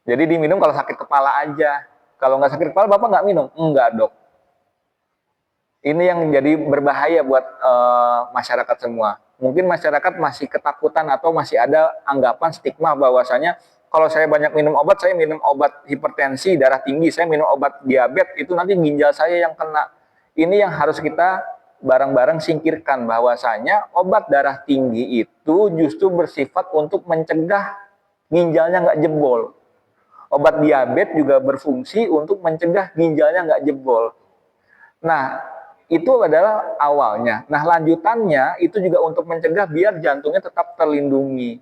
Jadi diminum kalau sakit kepala aja. Kalau nggak sakit kepala Bapak nggak minum? Enggak dok. Ini yang jadi berbahaya buat masyarakat semua. Mungkin masyarakat masih ketakutan atau masih ada anggapan stigma bahwasanya kalau saya banyak minum obat, saya minum obat hipertensi, darah tinggi, saya minum obat diabetes, itu nanti ginjal saya yang kena. Ini yang harus kita bareng-bareng singkirkan, bahwasanya obat darah tinggi itu justru bersifat untuk mencegah ginjalnya nggak jebol. Obat diabetes juga berfungsi untuk mencegah ginjalnya nggak jebol. Nah, itu adalah awalnya. Nah, lanjutannya itu juga untuk mencegah biar jantungnya tetap terlindungi.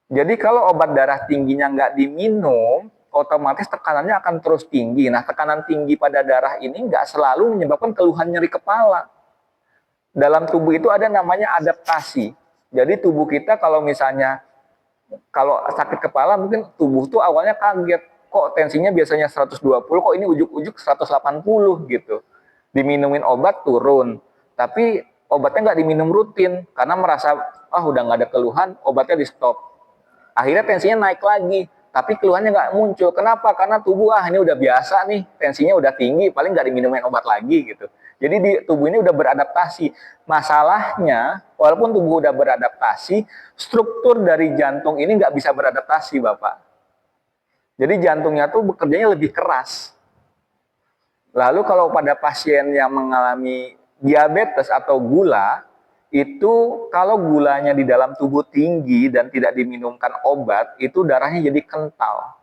Jadi kalau obat darah tingginya nggak diminum, otomatis tekanannya akan terus tinggi. Nah, tekanan tinggi pada darah ini nggak selalu menyebabkan keluhan nyeri kepala. dalam tubuh itu ada namanya adaptasi. Jadi tubuh kita kalau misalnya kalau sakit kepala mungkin tubuh tuh awalnya kaget. Kok tensinya biasanya 120, kok ini ujuk-ujuk 180 gitu. Diminumin obat turun. Tapi obatnya nggak diminum rutin karena merasa udah nggak ada keluhan, obatnya di stop. Akhirnya tensinya naik lagi, tapi keluhannya nggak muncul. Kenapa? Karena tubuh ini udah biasa nih, tensinya udah tinggi, paling nggak diminumin obat lagi gitu. Jadi di tubuh ini udah beradaptasi. Masalahnya, walaupun tubuh udah beradaptasi, struktur dari jantung ini nggak bisa beradaptasi, Bapak. Jadi jantungnya tuh bekerjanya lebih keras. Lalu kalau pada pasien yang mengalami diabetes atau gula, itu kalau gulanya di dalam tubuh tinggi dan tidak diminumkan obat, itu darahnya jadi kental.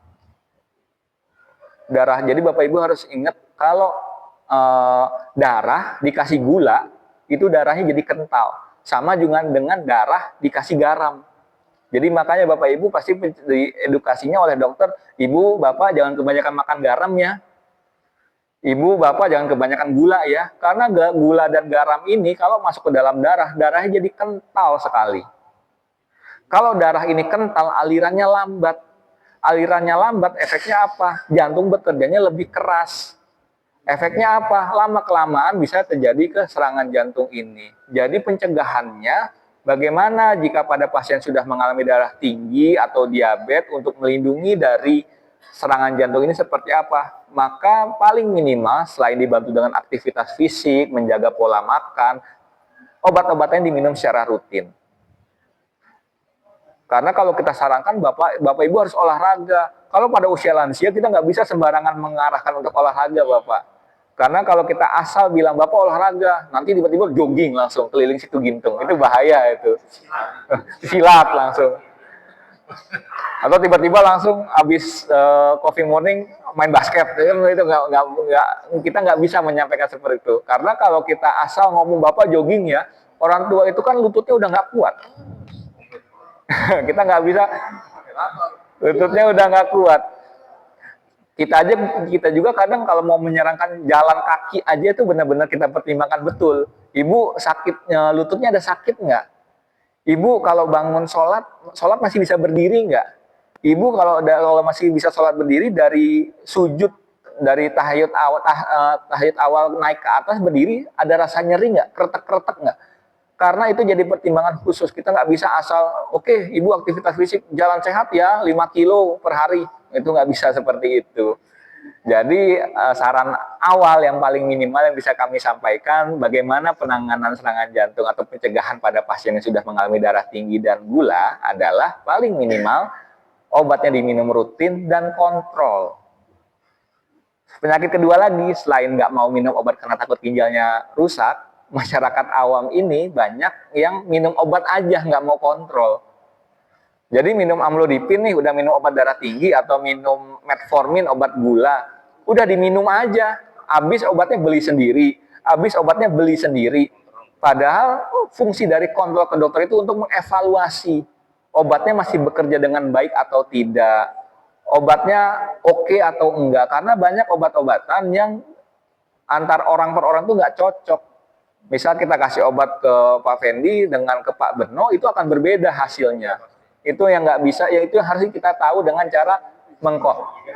Jadi Bapak Ibu harus ingat kalau darah dikasih gula, itu darahnya jadi kental. Sama juga dengan darah dikasih garam. Jadi makanya Bapak Ibu pasti diedukasinya oleh dokter, Ibu, Bapak jangan kebanyakan makan garam ya. Ibu, Bapak jangan kebanyakan gula ya. Karena gula dan garam ini kalau masuk ke dalam darah, darahnya jadi kental sekali. Kalau darah ini kental, alirannya lambat. Alirannya lambat, efeknya apa? Jantung bekerjanya lebih keras. Efeknya apa? Lama-kelamaan bisa terjadi ke serangan jantung ini. Jadi pencegahannya, bagaimana jika pada pasien sudah mengalami darah tinggi atau diabetes untuk melindungi dari serangan jantung ini seperti apa? Maka paling minimal selain dibantu dengan aktivitas fisik, menjaga pola makan, obat-obatan diminum secara rutin. Karena kalau kita sarankan Bapak Ibu harus olahraga. Kalau pada usia lansia kita nggak bisa sembarangan mengarahkan untuk olahraga Bapak. Karena kalau kita asal bilang Bapak olahraga, nanti tiba-tiba jogging langsung keliling situ Gintung. Itu bahaya itu. Silat langsung. Atau tiba-tiba langsung habis coffee morning main basket. Itu kita nggak bisa menyampaikan seperti itu. Karena kalau kita asal ngomong Bapak jogging ya, orang tua itu kan lututnya udah nggak kuat. Kita nggak bisa, lututnya udah nggak kuat. Kita juga kadang kalau mau menyarankan jalan kaki aja itu benar-benar kita pertimbangkan betul. Ibu sakitnya lututnya ada sakit nggak? Ibu kalau bangun sholat masih bisa berdiri nggak? Ibu kalau masih bisa sholat berdiri dari sujud, dari tahiyud awal naik ke atas berdiri, ada rasa nyeri nggak? Kretek-kretek nggak? Karena itu jadi pertimbangan khusus. Kita nggak bisa asal, oke, Ibu aktivitas fisik jalan sehat ya, 5 kilo per hari. Itu nggak bisa seperti itu. Jadi saran awal yang paling minimal yang bisa kami sampaikan, bagaimana penanganan serangan jantung atau pencegahan pada pasien yang sudah mengalami darah tinggi dan gula adalah paling minimal obatnya diminum rutin dan kontrol. Penyakit kedua lagi, selain nggak mau minum obat karena takut ginjalnya rusak, masyarakat awam ini banyak yang minum obat aja nggak mau kontrol. Jadi minum amlodipin nih, udah minum obat darah tinggi atau minum metformin obat gula, udah diminum aja. Habis obatnya beli sendiri. Padahal fungsi dari kontrol ke dokter itu untuk mengevaluasi obatnya masih bekerja dengan baik atau tidak, obatnya oke atau enggak. Karena banyak obat-obatan yang antar orang per orang tuh nggak cocok. Misal kita kasih obat ke Pak Fendi dengan ke Pak Beno, itu akan berbeda hasilnya. Itu yang nggak bisa, ya itu harus kita tahu dengan cara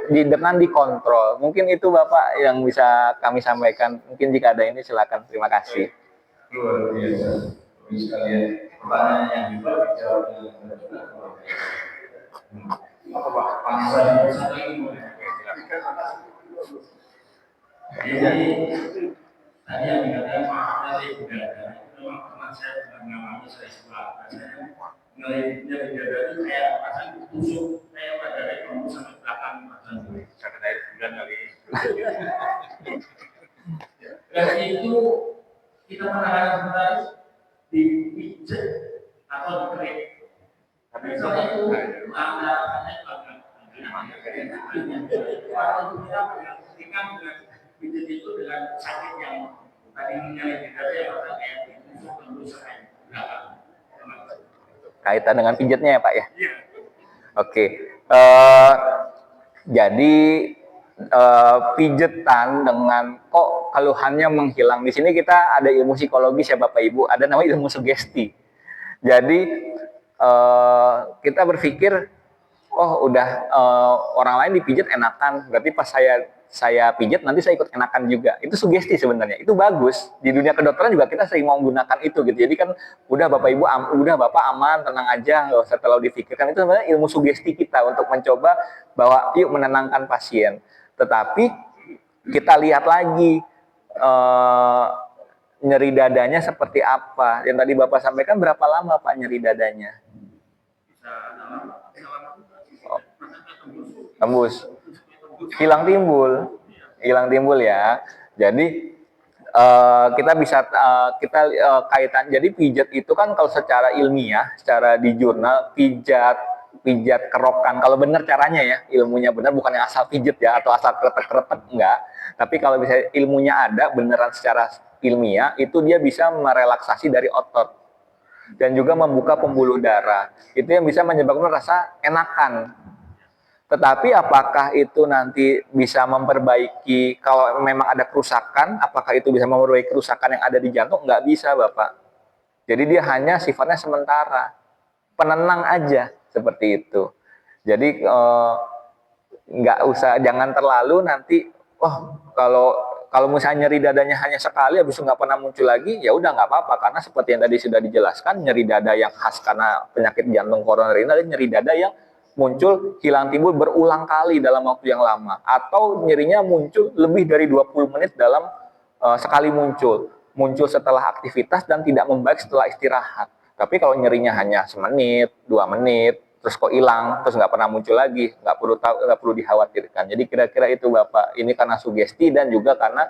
dengan dikontrol. Mungkin itu Bapak yang bisa kami sampaikan. Mungkin jika ada ini silakan. Terima kasih. Luar biasa. Sekalian pertanyaan yang juga dijawab dengan apa Pak? Jadi tadi yang dikatakan Pak Ahmad juga ada, itu memang pernah saya mengalami saya sebelah menelitinya bidara itu kayak pasang tusuk kayak pada kamu sampai belakang pasang karena air bulan kali. Dan itu kita menangan sebentar dipijat atau dikerik. Tapi soalnya itu ada kalau kita menyaksikan dengan pijat itu dengan sakit yang tadi menyalip bidara yang kayak ditusuk tembus sampai belakang. Kaitan dengan pijatnya ya Pak ya? Iya. Oke. Jadi pijetan dengan kok keluhannya menghilang. Di sini kita ada ilmu psikologis ya Bapak Ibu, ada namanya ilmu sugesti. Jadi kita berpikir, oh udah orang lain dipijat enakan, berarti pas saya pijat nanti saya ikut enakan juga. Itu sugesti sebenarnya. Itu bagus. Di dunia kedokteran juga kita sering mau menggunakan itu gitu. Jadi kan udah Bapak Ibu udah Bapak aman, tenang aja, nggak usah terlalu difikirkan. Itu sebenarnya ilmu sugesti kita untuk mencoba bahwa yuk menenangkan pasien. Tetapi kita lihat lagi nyeri dadanya seperti apa. Yang tadi Bapak sampaikan berapa lama Pak nyeri dadanya? Tembus. Hilang timbul ya. Jadi kita bisa kaitan. Jadi pijat itu kan kalau secara ilmiah, secara di jurnal pijat kerokan. Kalau benar caranya ya, ilmunya benar, bukan yang asal pijat ya atau asal kretek-kretek enggak. Tapi kalau bisa ilmunya ada beneran secara ilmiah, itu dia bisa merelaksasi dari otot dan juga membuka pembuluh darah. Itu yang bisa menyebabkan rasa enakan. Tetapi apakah itu nanti bisa memperbaiki, kalau memang ada kerusakan, apakah itu bisa memperbaiki kerusakan yang ada di jantung? Nggak bisa, Bapak. Jadi dia hanya sifatnya sementara. Penenang aja, seperti itu. Jadi nggak usah, jangan terlalu nanti, kalau misalnya nyeri dadanya hanya sekali, habis itu nggak pernah muncul lagi, ya udah nggak apa-apa. Karena seperti yang tadi sudah dijelaskan, nyeri dada yang khas karena penyakit jantung koroner ini adalah nyeri dada yang muncul hilang timbul berulang kali dalam waktu yang lama, atau nyerinya muncul lebih dari 20 menit dalam sekali muncul setelah aktivitas dan tidak membaik setelah istirahat. Tapi kalau nyerinya hanya semenit, 2 menit, terus kok hilang, terus nggak pernah muncul lagi, nggak perlu dikhawatirkan. Jadi kira-kira itu Bapak, ini karena sugesti dan juga karena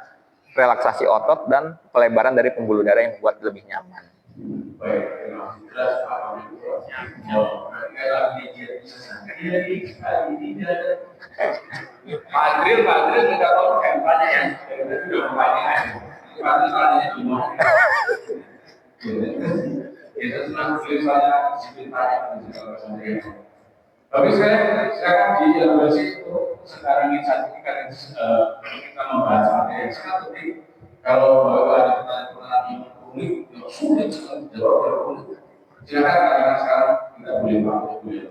relaksasi otot dan pelebaran dari pembuluh darah yang membuat lebih nyaman. Baik, terima Pak Adril nggak tahu kampanye ya, itu kampanye. Pak Adril soalnya cuma itu senang tulisannya sebenarnya. Tapi saya silakan dielaborasi untuk sekarang ini saat ini kan kita membahas materi yang sangat penting. Kalau ada pertanyaan-pertanyaan yang unik, yang sulit sekali dijawab, silakan karena sekarang kita boleh pakai boleh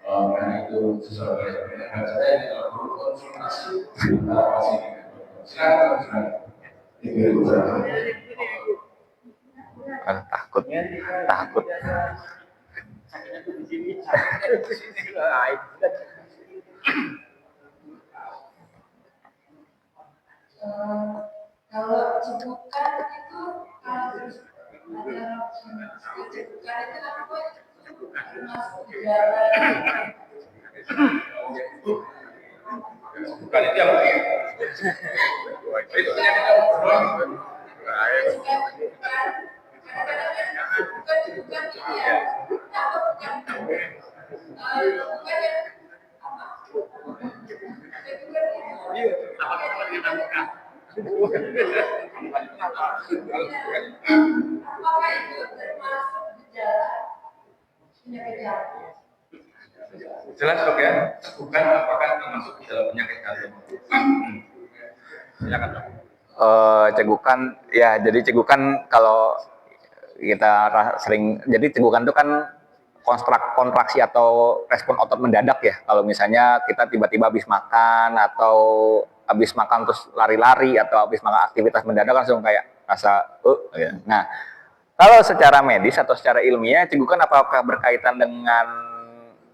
karena itu sesuatu yang saya tidak perlu konsultasi antara pasien dengan dokter. Silakan. Takut. Kalau cebukan itu cebukan itu apa? Masuk ke dalam. Bukan itu yang itu penyakit obrolan. Bukan ini ya. Apa bukan? Apakah itu termasuk gejala penyakit jantung? Jelas dok ya, bukan apakah termasuk dalam penyakit jantung? Silakan dok. Cegukan ya, jadi cegukan kalau kita sering, jadi cegukan itu kan kontraksi atau respon otot mendadak ya. Kalau misalnya kita tiba-tiba habis makan atau habis makan terus lari-lari atau habis makan aktivitas mendadak langsung kayak rasa ya. Nah, kalau secara medis atau secara ilmiah cegukan apakah berkaitan dengan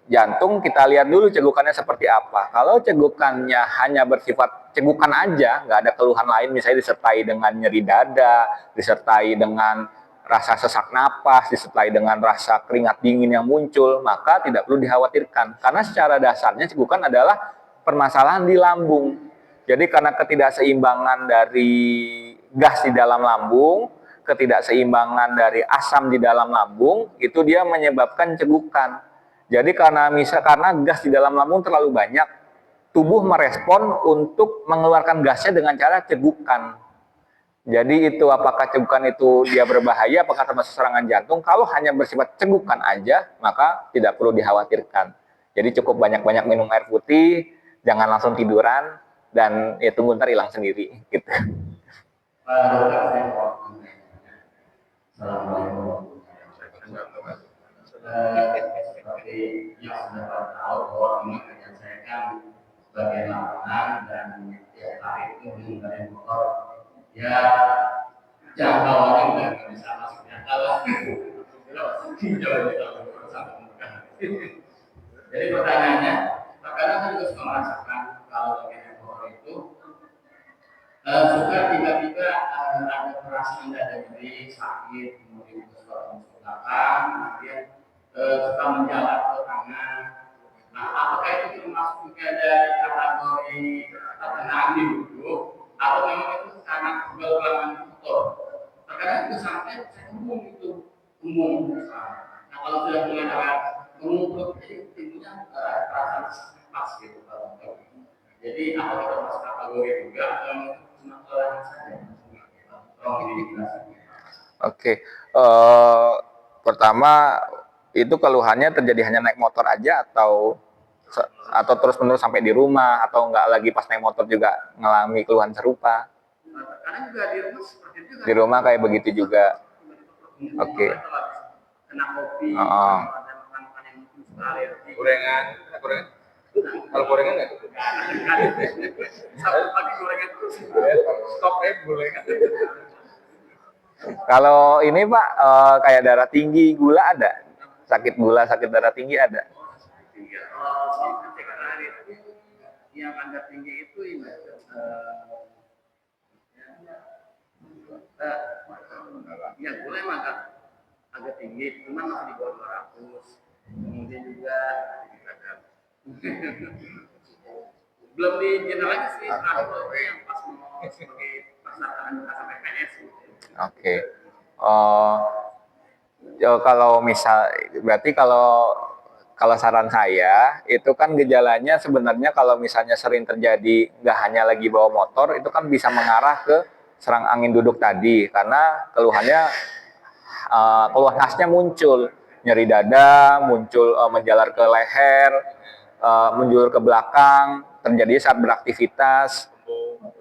jantung, kita lihat dulu cegukannya seperti apa. Kalau cegukannya hanya bersifat cegukan aja, nggak ada keluhan lain, misalnya disertai dengan nyeri dada, disertai dengan rasa sesak napas, disertai dengan rasa keringat dingin yang muncul, maka tidak perlu dikhawatirkan. Karena secara dasarnya cegukan adalah permasalahan di lambung. Jadi karena ketidakseimbangan dari gas di dalam lambung, ketidakseimbangan dari asam di dalam lambung, itu dia menyebabkan cegukan. Jadi karena gas di dalam lambung terlalu banyak, tubuh merespon untuk mengeluarkan gasnya dengan cara cegukan. Jadi itu apakah cegukan itu dia berbahaya, apakah termasuk serangan jantung? Kalau hanya bersifat cegukan aja, maka tidak perlu dikhawatirkan. Jadi cukup banyak-banyak minum air putih, jangan langsung tiduran, dan ya tunggu ntar hilang sendiri gitu. Pak Dokter, saya mau bertanya. Assalamualaikum warahmatullahi wabarakatuh. Seperti yang sudah tahu bahwa memang kerjaan saya kan sebagai lapangan dan tiap hari itu mengendarai motor. Ya jangkauannya udah nggak bisa masuk akal. Jadi pertanyaannya, terkadang saya juga suka merasakan kalau lagi naik motor itu suka tiba-tiba ada perasaan dada nyeri, sakit, kemudian suka masuk belakang, kemudian suka menjalar ke kanan. Nah, apakah itu termasuk juga dari kategori tenang di duduk atau memang itu karena kebetulan motor? Terkadang itu sampai umum itu umum. Nah, kalau sudah mulai ada mengumpul, jadi timbulnya perasaan pas gitu kalau jadi apakah termasuk kategori juga atau cuma kelelahan saja? Tolong dijelaskan. Oke, pertama itu keluhannya terjadi hanya naik motor aja atau terus-menerus sampai di rumah atau enggak lagi pas naik motor juga ngalami keluhan serupa? Karena juga di rumah seperti itu kan. Di rumah kayak begitu juga. Oke. Kena kopi, Oh. ada makan-makan yang mungkin suka alergi. Gorengan. Kalau gorengan nggak gitu. Satu pagi gorengan terus. Stop gorengan. Kalau ini Pak, kayak darah tinggi, gula ada? Sakit gula, sakit darah tinggi ada? Yang agak tinggi itu ini ya gula emang agak tinggi, cuman masih di bawah 200. Kemudian juga belum dijelaskan lagi sih terakhir yang pas mau sebagai pesertaan sampai PNS. Oke. Kalau misal, berarti kalau saran saya itu kan gejalanya sebenarnya kalau misalnya sering terjadi nggak hanya lagi bawa motor itu kan bisa mengarah ke serang angin duduk tadi karena keluhannya keluhan khasnya muncul nyeri dada, muncul menjalar ke leher, menjulur ke belakang, terjadi saat beraktivitas,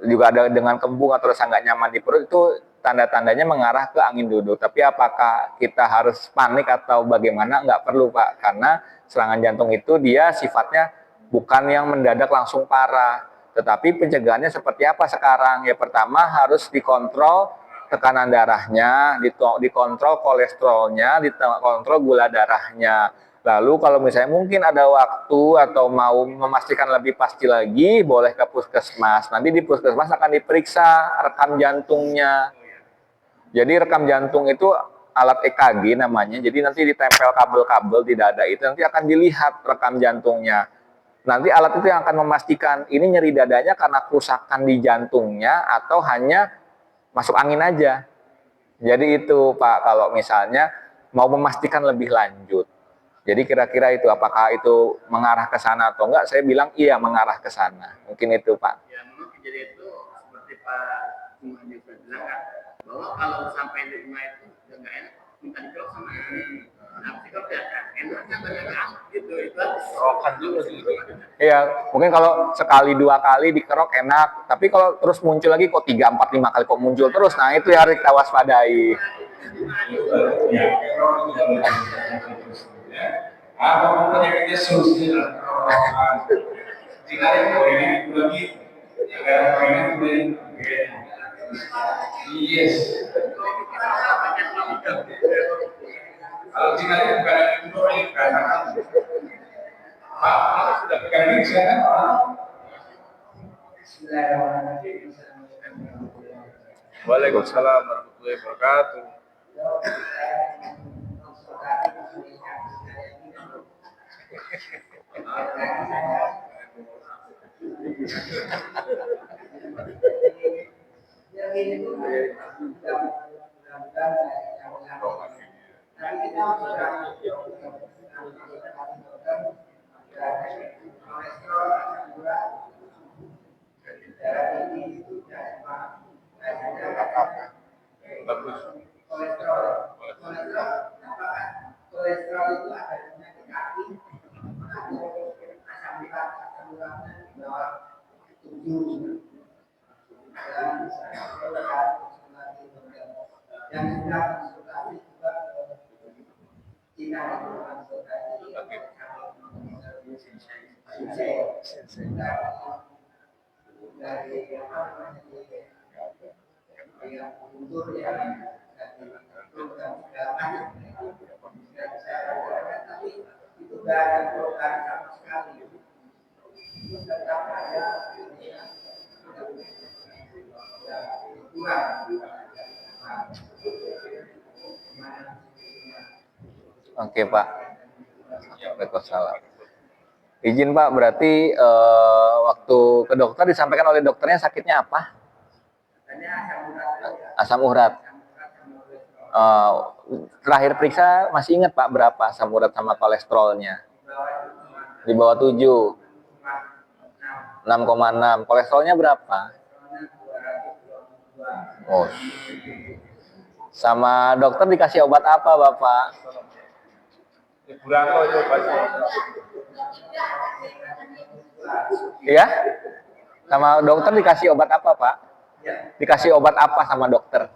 juga ada dengan kembung atau rasa nggak nyaman di perut itu tanda-tandanya mengarah ke angin duduk. Tapi apakah kita harus panik atau bagaimana? Nggak perlu Pak, karena serangan jantung itu dia sifatnya bukan yang mendadak langsung parah. Tetapi pencegahannya seperti apa sekarang? Ya pertama harus dikontrol tekanan darahnya, dikontrol kolesterolnya, dikontrol gula darahnya. Lalu kalau misalnya mungkin ada waktu atau mau memastikan lebih pasti lagi, boleh ke puskesmas. Nanti di puskesmas akan diperiksa rekam jantungnya. Jadi rekam jantung itu alat EKG namanya. Jadi nanti ditempel kabel-kabel di dada itu nanti akan dilihat rekam jantungnya. Nanti alat itu yang akan memastikan ini nyeri dadanya karena kerusakan di jantungnya atau hanya masuk angin aja. Jadi itu Pak kalau misalnya mau memastikan lebih lanjut. Jadi kira-kira itu apakah itu mengarah ke sana atau enggak? Saya bilang iya mengarah ke sana. Mungkin itu Pak. Ya memang kejadian itu seperti Pak Muhammad juga bilang kan bahwa kalau sampai di rumah itu udah nggak enak minta dikerok sama nah psikolog ya kan enaknya banyak gitu itu Rokan juga sih. Iya, mungkin kalau sekali dua kali dikerok enak, tapi kalau terus muncul lagi kok 3, 4, 5 kali kok muncul terus, nah itu yang harus kita waspadai. Apapun penyakitnya solusinya jika ada gorengan itu lagi, jika ada gorengan itu yes. Kalau jika ada bukan itu gorengan katakan Pak sudah pegang ini kan? Waalaikumsalam warahmatullahi wabarakatuh. Bagus. Kolesterol itu ada penyakit kaki, asam urat di bawah tubuh 7 dan saya konsultasi yang sudah konsultasi juga Cina itu konsultasi dari apa namanya yang kultur ya program segala macam dan saya tapi itu tidak ada program sama sekali tetap ada kurang. Oke Pak. Waalaikumsalam. Izin Pak, berarti waktu ke dokter disampaikan oleh dokternya sakitnya apa? Asam urat. Terakhir periksa masih ingat Pak berapa asam urat sama kolesterolnya? Di bawah 7. 6,6. Kolesterolnya berapa? Oh. Sama dokter dikasih obat apa Bapak? Liburan kok itu obatnya. Iya? Sama dokter dikasih obat apa Pak? Dikasih obat apa sama dokter?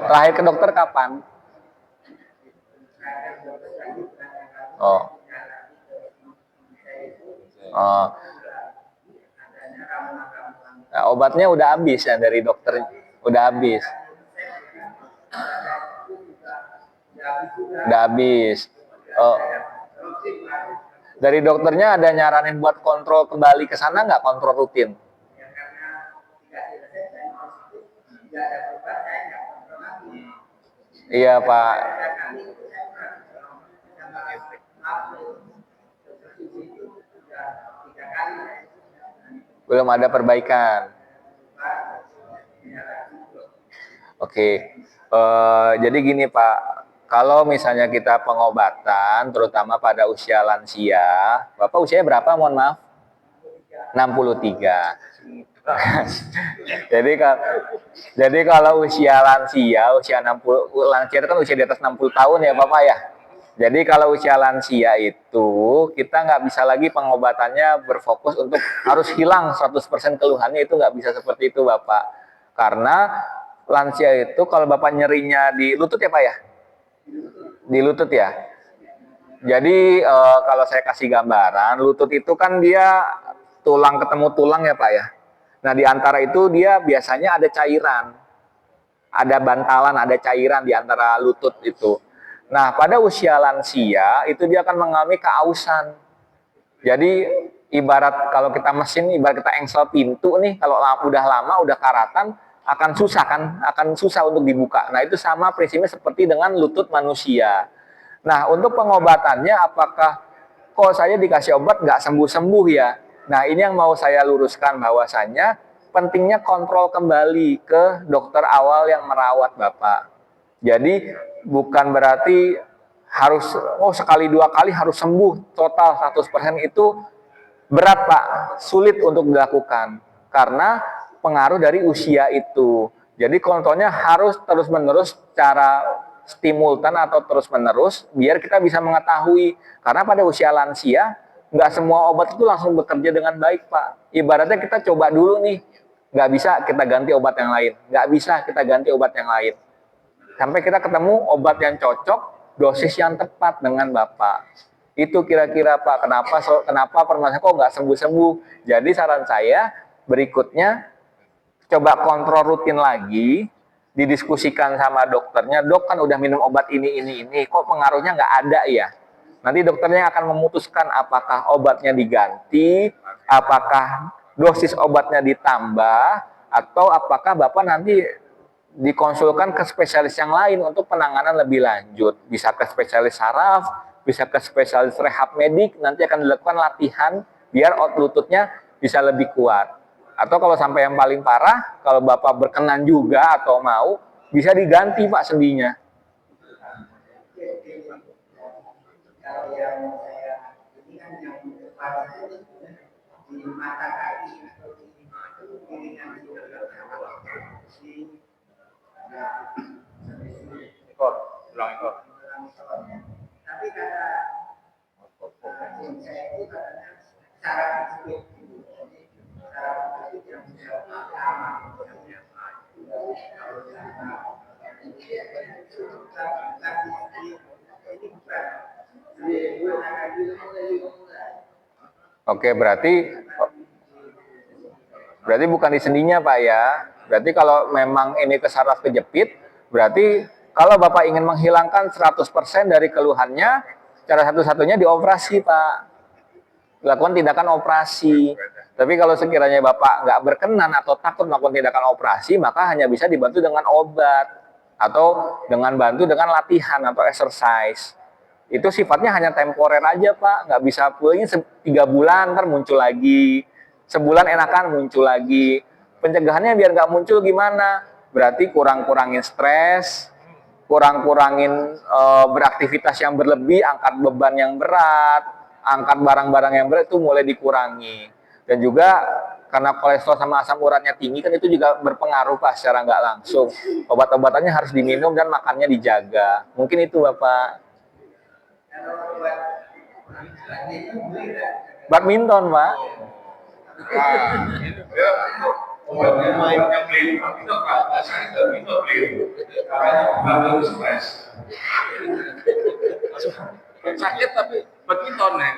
Terakhir ke dokter kapan? Oh. Oh. Nah, obatnya udah habis ya dari dokter, udah habis. Udah habis. Oh. Dari dokternya ada nyaranin buat kontrol kembali ke sana nggak, kontrol rutin? Iya Pak. Belum ada perbaikan. Oke. Jadi gini Pak, kalau misalnya kita pengobatan, terutama pada usia lansia, Bapak usianya berapa? Mohon maaf. 63. Jadi kalau usia lansia, usia 60, lansia itu kan usia di atas 60 tahun ya Bapak ya. Jadi kalau usia lansia itu kita nggak bisa lagi pengobatannya berfokus untuk harus hilang 100% keluhannya, itu nggak bisa seperti itu Bapak. Karena lansia itu kalau Bapak nyerinya di lutut ya Pak ya? Di lutut ya. Jadi kalau saya kasih gambaran, lutut itu kan dia tulang ketemu tulang ya Pak ya. Nah di antara itu dia biasanya ada cairan. Ada bantalan, ada cairan di antara lutut itu. Nah, pada usia lansia itu dia akan mengalami keausan. Jadi ibarat kalau kita mesin, ibarat kita engsel pintu nih, kalau udah lama, udah karatan, akan susah kan? Akan susah untuk dibuka. Nah, itu sama prinsipnya seperti dengan lutut manusia. Nah, untuk pengobatannya apakah kok saya dikasih obat nggak sembuh-sembuh ya? Nah, ini yang mau saya luruskan bahwasannya pentingnya kontrol kembali ke dokter awal yang merawat Bapak. Jadi bukan berarti harus sekali dua kali harus sembuh total 100%, itu berat Pak, sulit untuk dilakukan karena pengaruh dari usia itu. Jadi kontrolnya harus terus-menerus cara stimultan atau terus-menerus biar kita bisa mengetahui, karena pada usia lansia nggak semua obat itu langsung bekerja dengan baik Pak. Ibaratnya kita coba dulu nih, nggak bisa kita ganti obat yang lain, nggak bisa kita ganti obat yang lain. Sampai kita ketemu obat yang cocok, dosis yang tepat dengan Bapak. Itu kira-kira Pak, kenapa permasalahan kok nggak sembuh-sembuh. Jadi saran saya berikutnya, coba kontrol rutin lagi, didiskusikan sama dokternya, dok kan udah minum obat ini, kok pengaruhnya nggak ada ya. Nanti dokternya akan memutuskan apakah obatnya diganti, apakah dosis obatnya ditambah, atau apakah Bapak nanti dikonsulkan ke spesialis yang lain untuk penanganan lebih lanjut. Bisa ke spesialis saraf, bisa ke spesialis rehab medik, nanti akan dilakukan latihan biar lututnya bisa lebih kuat. Atau kalau sampai yang paling parah, kalau Bapak berkenan juga atau mau, bisa diganti Pak sendinya. Kalau yang saya ini kan yang depan di mata kaki atau di piringan Ekor, tulang ekor. tapi kata saya itu katanya cara tertutup gitu. Jadi cara tertutup yang bisa aman. Kalau ini bukan. Oke, berarti bukan di sendinya Pak ya. Berarti kalau memang ini ke saraf kejepit, berarti kalau Bapak ingin menghilangkan 100% dari keluhannya, cara satu-satunya dioperasi Pak. Lakukan tindakan operasi. Tapi kalau sekiranya Bapak nggak berkenan atau takut melakukan tindakan operasi, maka hanya bisa dibantu dengan obat atau dengan bantu dengan latihan atau exercise. Itu sifatnya hanya temporer aja Pak, nggak bisa pulangnya 3 bulan ntar muncul lagi, sebulan enakan muncul lagi. Pencegahannya biar nggak muncul gimana? Berarti kurangin stres, kurangin beraktivitas yang berlebih, angkat beban yang berat, angkat barang-barang yang berat itu mulai dikurangi. Dan juga karena kolesterol sama asam uratnya tinggi kan itu juga berpengaruh Pak secara nggak langsung. Obat-obatannya harus diminum dan makannya dijaga. Mungkin itu Bapak. Badminton Pak. Obatnya yang beli itu Pak, saya itu beli karena baru stres. Sakit tapi badminton nih.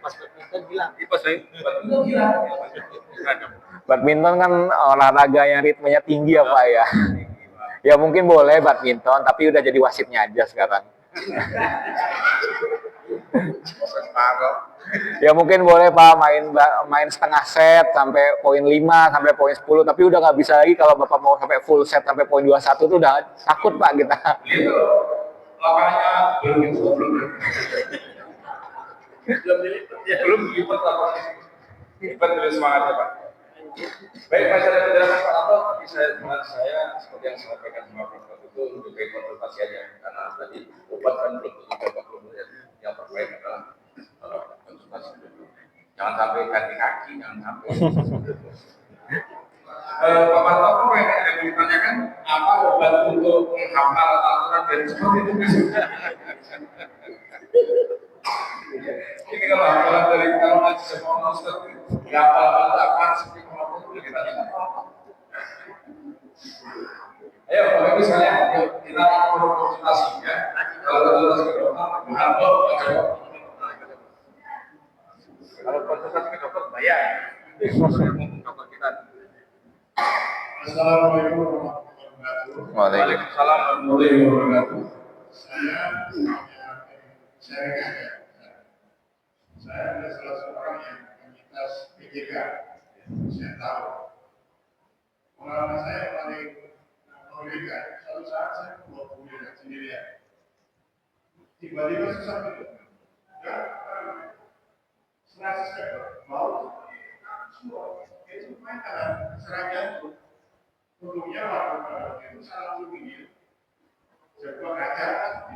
Pas badminton hilang. Pas badminton hilang. Badminton kan olahraga yang ritmenya tinggi ya Pak ya. Ya mungkin boleh badminton, tapi udah jadi wasitnya aja sekarang. Ya mungkin boleh Pak main setengah set sampai poin 5 sampai poin 10, tapi udah nggak bisa lagi kalau Bapak mau sampai full set sampai poin 21 tuh udah takut Pak kita. Itu lapangannya belum dilipat lapangan. Lipat dulu semangatnya Pak. Baik, Pak, saya penjelasan Pak Anto, tapi saya seperti yang saya sampaikan sama Prof. itu untuk konsultasi aja karena tadi obat kan belum tentu Bapak belum lihat. Yang terbaik adalah konsultasi dulu. Jangan sampai ganti kaki, jangan sampai. Pak Anto, apa yang ada ditanyakan? Apa obat untuk menghafal aturan dan seperti itu? Ini kalau hafalan dari kalau ngaji sama Ustaz, ya apa seperti apa kita lihat. Ayo, kalau misalnya kita konsultasi ya, kalau konsultasi ke dokter, kalau konsultasi ke dokter bayar. Dokter kita. Assalamualaikum warahmatullahi wabarakatuh. Waalaikumsalam warahmatullahi wabarakatuh. Saya adalah salah seorang yang komunitas PJK. Saya tahu. Pengalaman saya paling mengerikan. Suatu saat saya keluar kuliah sendirian. Tiba-tiba susah gitu. Serasa saya mau semua. Itu main karena serangan itu. Untungnya waktu itu salah satu begini. Sebuah kaca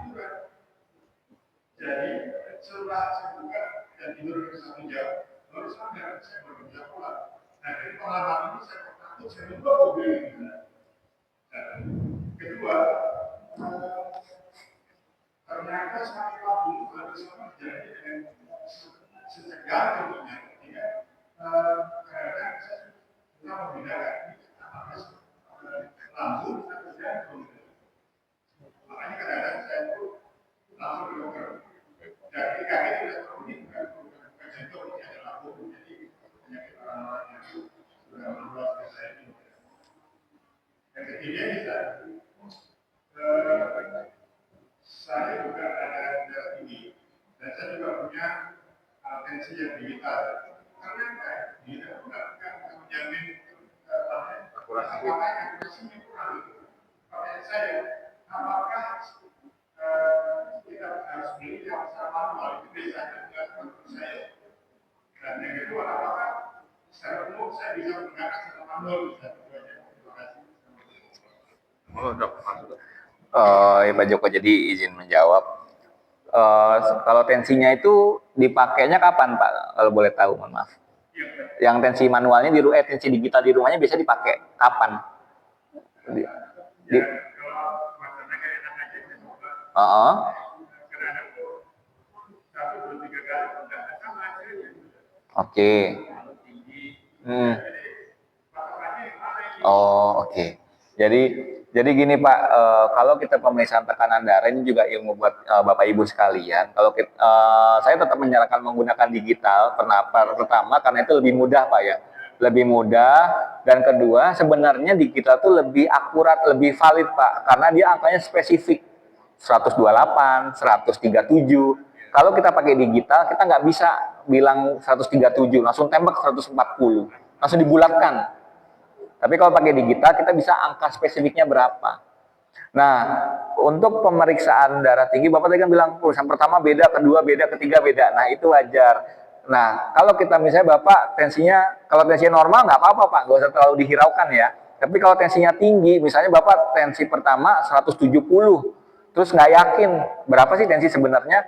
itu kan. Jadi setelah saya buka dan tidur ke 1 jam, baru sadar saya bekerja pula. Nah dari pengalaman ini saya takut saya lupa mobil ini. Dan kedua, ternyata sakit lambung ada sama terjadi dengan secegat tentunya. Ketika kadang-kadang saya bisa membedakan apakah lambung atau jantung. Makanya kadang-kadang saya itu langsung ke dokter. Jadi kaki itu sudah bukan jantung, ini ada lambung. Jadi penyakit orang-orang yang sudah meluas ke saya ini. Yang ketiga bisa, saya juga ada darah tinggi dan saya juga punya tensi yang digital. Karena tidak menjamin akurasi yang kurang. Pertanyaan saya, apakah kita harus beli yang secara manual itu bisa dilakukan untuk saya? Dan yang kedua, apakah secara umum saya bisa menggunakan secara manual bisa? Terima kasih. Ya Pak Joko, jadi izin menjawab. Kalau tensinya itu dipakainya kapan Pak? Kalau boleh tahu, mohon maaf. Yang tensi manualnya tensi digital di rumahnya bisa dipakai kapan? Oke. Hmm. Oh, oke. Jadi jadi gini Pak, kalau kita pemeriksaan tekanan darah ini juga ilmu buat Bapak Ibu sekalian. Kalau saya tetap menyarankan menggunakan digital. Kenapa? Pertama karena itu lebih mudah Pak ya, lebih mudah. Dan kedua sebenarnya digital itu lebih akurat, lebih valid Pak, karena dia angkanya spesifik 128, 137. Kalau kita pakai digital kita nggak bisa bilang 137 langsung tembak 140, langsung dibulatkan. Tapi kalau pakai digital kita bisa angka spesifiknya berapa. Nah, untuk pemeriksaan darah tinggi, Bapak tadi kan bilang pemeriksaan pertama beda, kedua beda, ketiga beda. Nah, itu wajar. Nah, kalau kita misalnya Bapak tensinya, kalau tensinya normal nggak apa-apa Pak, nggak usah terlalu dihiraukan ya. Tapi kalau tensinya tinggi, misalnya Bapak tensi pertama 170, terus nggak yakin berapa sih tensi sebenarnya.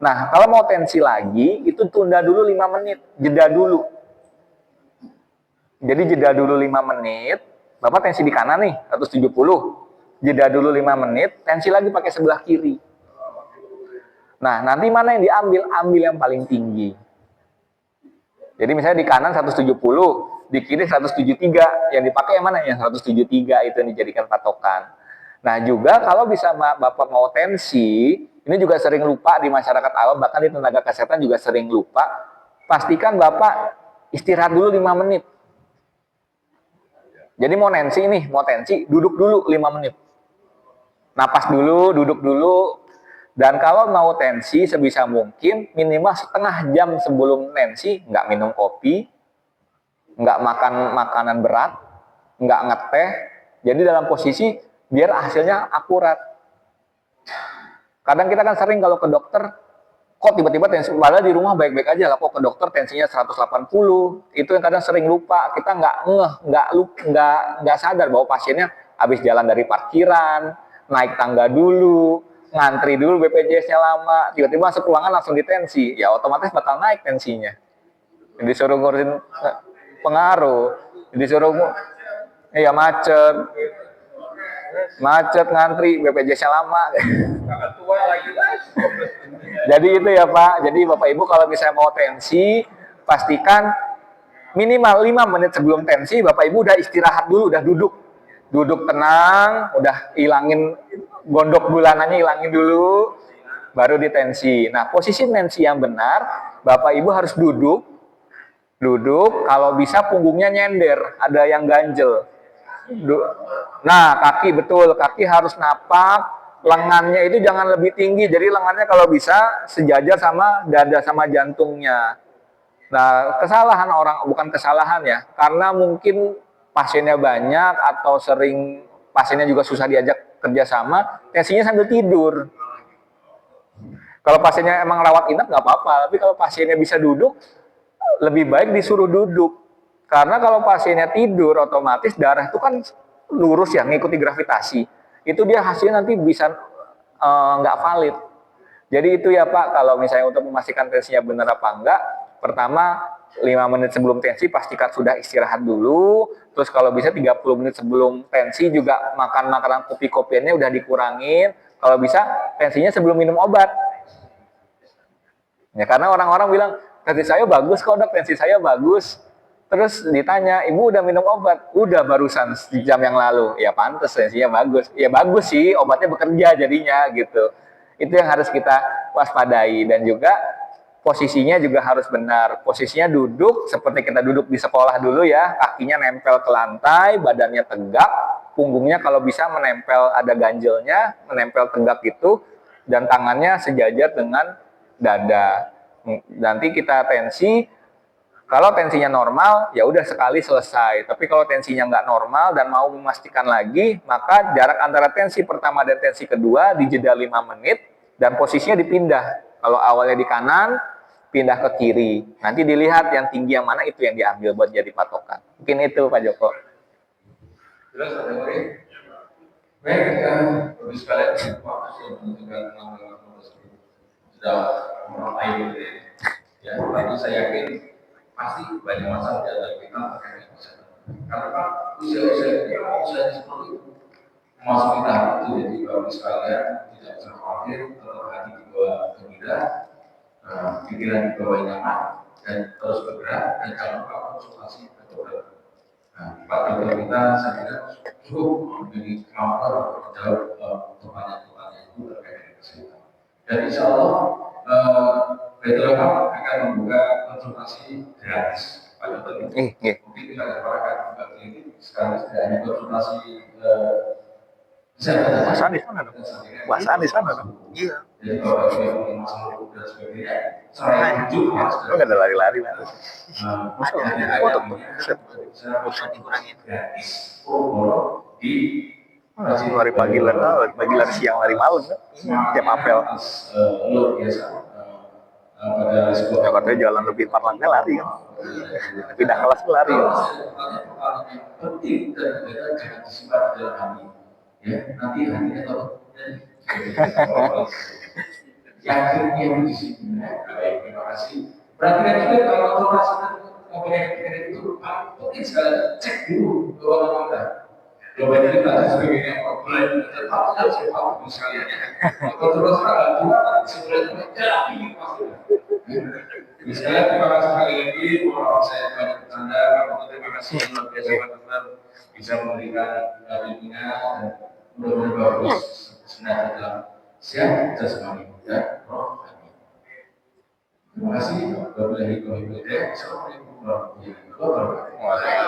Nah, kalau mau tensi lagi, itu tunda dulu 5 menit, jeda dulu. Jadi jeda dulu 5 menit, Bapak tensi di kanan nih, 170. Jeda dulu 5 menit, tensi lagi pakai sebelah kiri. Nah, nanti mana yang diambil? Ambil yang paling tinggi. Jadi misalnya di kanan 170, di kiri 173. Yang dipakai yang mana? Yang 173 itu yang dijadikan patokan. Nah, juga kalau bisa Bapak mau tensi, ini juga sering lupa di masyarakat awam, bahkan di tenaga kesehatan juga sering lupa. Pastikan Bapak istirahat dulu 5 menit. Jadi mau tensi, duduk dulu 5 menit. Napas dulu, duduk dulu. Dan kalau mau tensi sebisa mungkin minimal setengah jam sebelum tensi nggak minum kopi, nggak makan makanan berat, nggak ngeteh. Jadi dalam posisi biar hasilnya akurat. Kadang kita kan sering kalau ke dokter, kok tiba-tiba tensi, padahal di rumah baik-baik aja lah, kok ke dokter tensinya 180, itu yang kadang sering lupa, kita nggak sadar bahwa pasiennya habis jalan dari parkiran, naik tangga dulu, ngantri dulu BPJS-nya lama, tiba-tiba masuk ruangan langsung ditensi, ya otomatis bakal naik tensinya. Disuruh ngurusin pengaruh, disuruh ya macet ngantri BPJS-nya lama. Jadi itu ya Pak. Jadi Bapak Ibu kalau misalnya mau tensi, pastikan minimal 5 menit sebelum tensi Bapak Ibu udah istirahat dulu, udah duduk. Duduk tenang, udah hilangin gondok bulanannya, hilangin dulu, baru ditensi. Nah, posisi tensi yang benar, Bapak Ibu harus duduk. Duduk, kalau bisa punggungnya nyender, ada yang ganjel. Nah, kaki betul, kaki harus napak, lengannya itu jangan lebih tinggi, jadi lengannya kalau bisa sejajar sama dada sama jantungnya. Nah, kesalahan orang, bukan kesalahan ya, karena mungkin pasiennya banyak atau sering pasiennya juga susah diajak kerjasama, tensinya sambil tidur. Kalau pasiennya emang rawat inap nggak apa-apa, tapi kalau pasiennya bisa duduk, lebih baik disuruh duduk. Karena kalau pasiennya tidur, otomatis darah itu kan lurus ya, ngikuti gravitasi. Itu dia hasilnya nanti bisa nggak valid. Jadi itu ya Pak, kalau misalnya untuk memastikan tensinya benar apa enggak, pertama 5 menit sebelum tensi pastikan sudah istirahat dulu. Terus kalau bisa 30 menit sebelum tensi juga makan makanan kopi-kopiannya udah dikurangin. Kalau bisa tensinya sebelum minum obat. Ya karena orang-orang bilang, tensi saya bagus kok dok, tensi saya bagus. Terus ditanya, ibu udah minum obat? Udah barusan jam yang lalu. Ya pantas tensinya bagus. Ya bagus sih, obatnya bekerja jadinya gitu. Itu yang harus kita waspadai. Dan juga posisinya juga harus benar. Posisinya duduk seperti kita duduk di sekolah dulu ya. Kakinya nempel ke lantai, badannya tegak. Punggungnya kalau bisa menempel, ada ganjelnya, menempel tegak gitu. Dan tangannya sejajar dengan dada. Nanti kita tensi, kalau tensinya normal ya udah sekali selesai. Tapi kalau tensinya nggak normal dan mau memastikan lagi, maka jarak antara tensi pertama dan tensi kedua dijeda 5 menit dan posisinya dipindah. Kalau awalnya di kanan, pindah ke kiri. Nanti dilihat yang tinggi yang mana, itu yang diambil buat jadi patokan. Mungkin itu Pak Joko. Jelas ada lagi? Baik, Bapak sekalian, waktu sudah menentukan sudah merapai gitu ya. Tapi saya yakin pasti banyak masalah di antara kita terkait kesehatan. Karena usia-usia seperti itu masuk tahap itu, jadi Bapak sekalian tidak usah khawatir, tetap hati dibawa gembira, pikiran dibawa nyaman, dan terus bergerak dan jangan lupa konsultasi ke dokter. Nah, Pak dokter kita saya kira cukup memiliki kemampuan untuk menjawab pertanyaan-pertanyaan itu terkait dengan kesehatan. Dan insya Allah Baitul Amal akan membuka konsultasi gratis. Pak dokter, mungkin kita akan buka klinik sekarang tidak hanya konsultasi Puasaan di sana dong. Puasaan di sana dong. Iya. Jadi kalau ada masalah dan sebagainya, saya hidup ya. Lo nggak ada lari-lari lah. Gratis. Oh, di Lari pagi lari siang, lari malam kan. Tiap apel. Luar biasa. Pada sebuah Katanya jalan lebih parlangnya lari kan. Pindah kelas lari kan. penting dan mereka jangan disimpan di dalam hati. Ya, nanti hatinya tahu. Yakin yang di sini. Baik, terima kasih. Perhatikan juga kalau konsultasi komponen itu penting sekali cek dulu ke orang kita. Coba dari tadi sebagainya komponen tetap harus tahu sekalian. Konsultasi dua sebenarnya tidak ini maksudnya. Misalnya terima kasih sekali lagi, mohon saya banyak bercanda, terima kasih luar biasa teman-teman bisa memberikan bimbingan dan mudah-mudahan bagus sebenarnya dalam siap jasmani ya rohani. Terima kasih. Wabillahi taufiq wal hidayah. Assalamualaikum warahmatullahi wabarakatuh.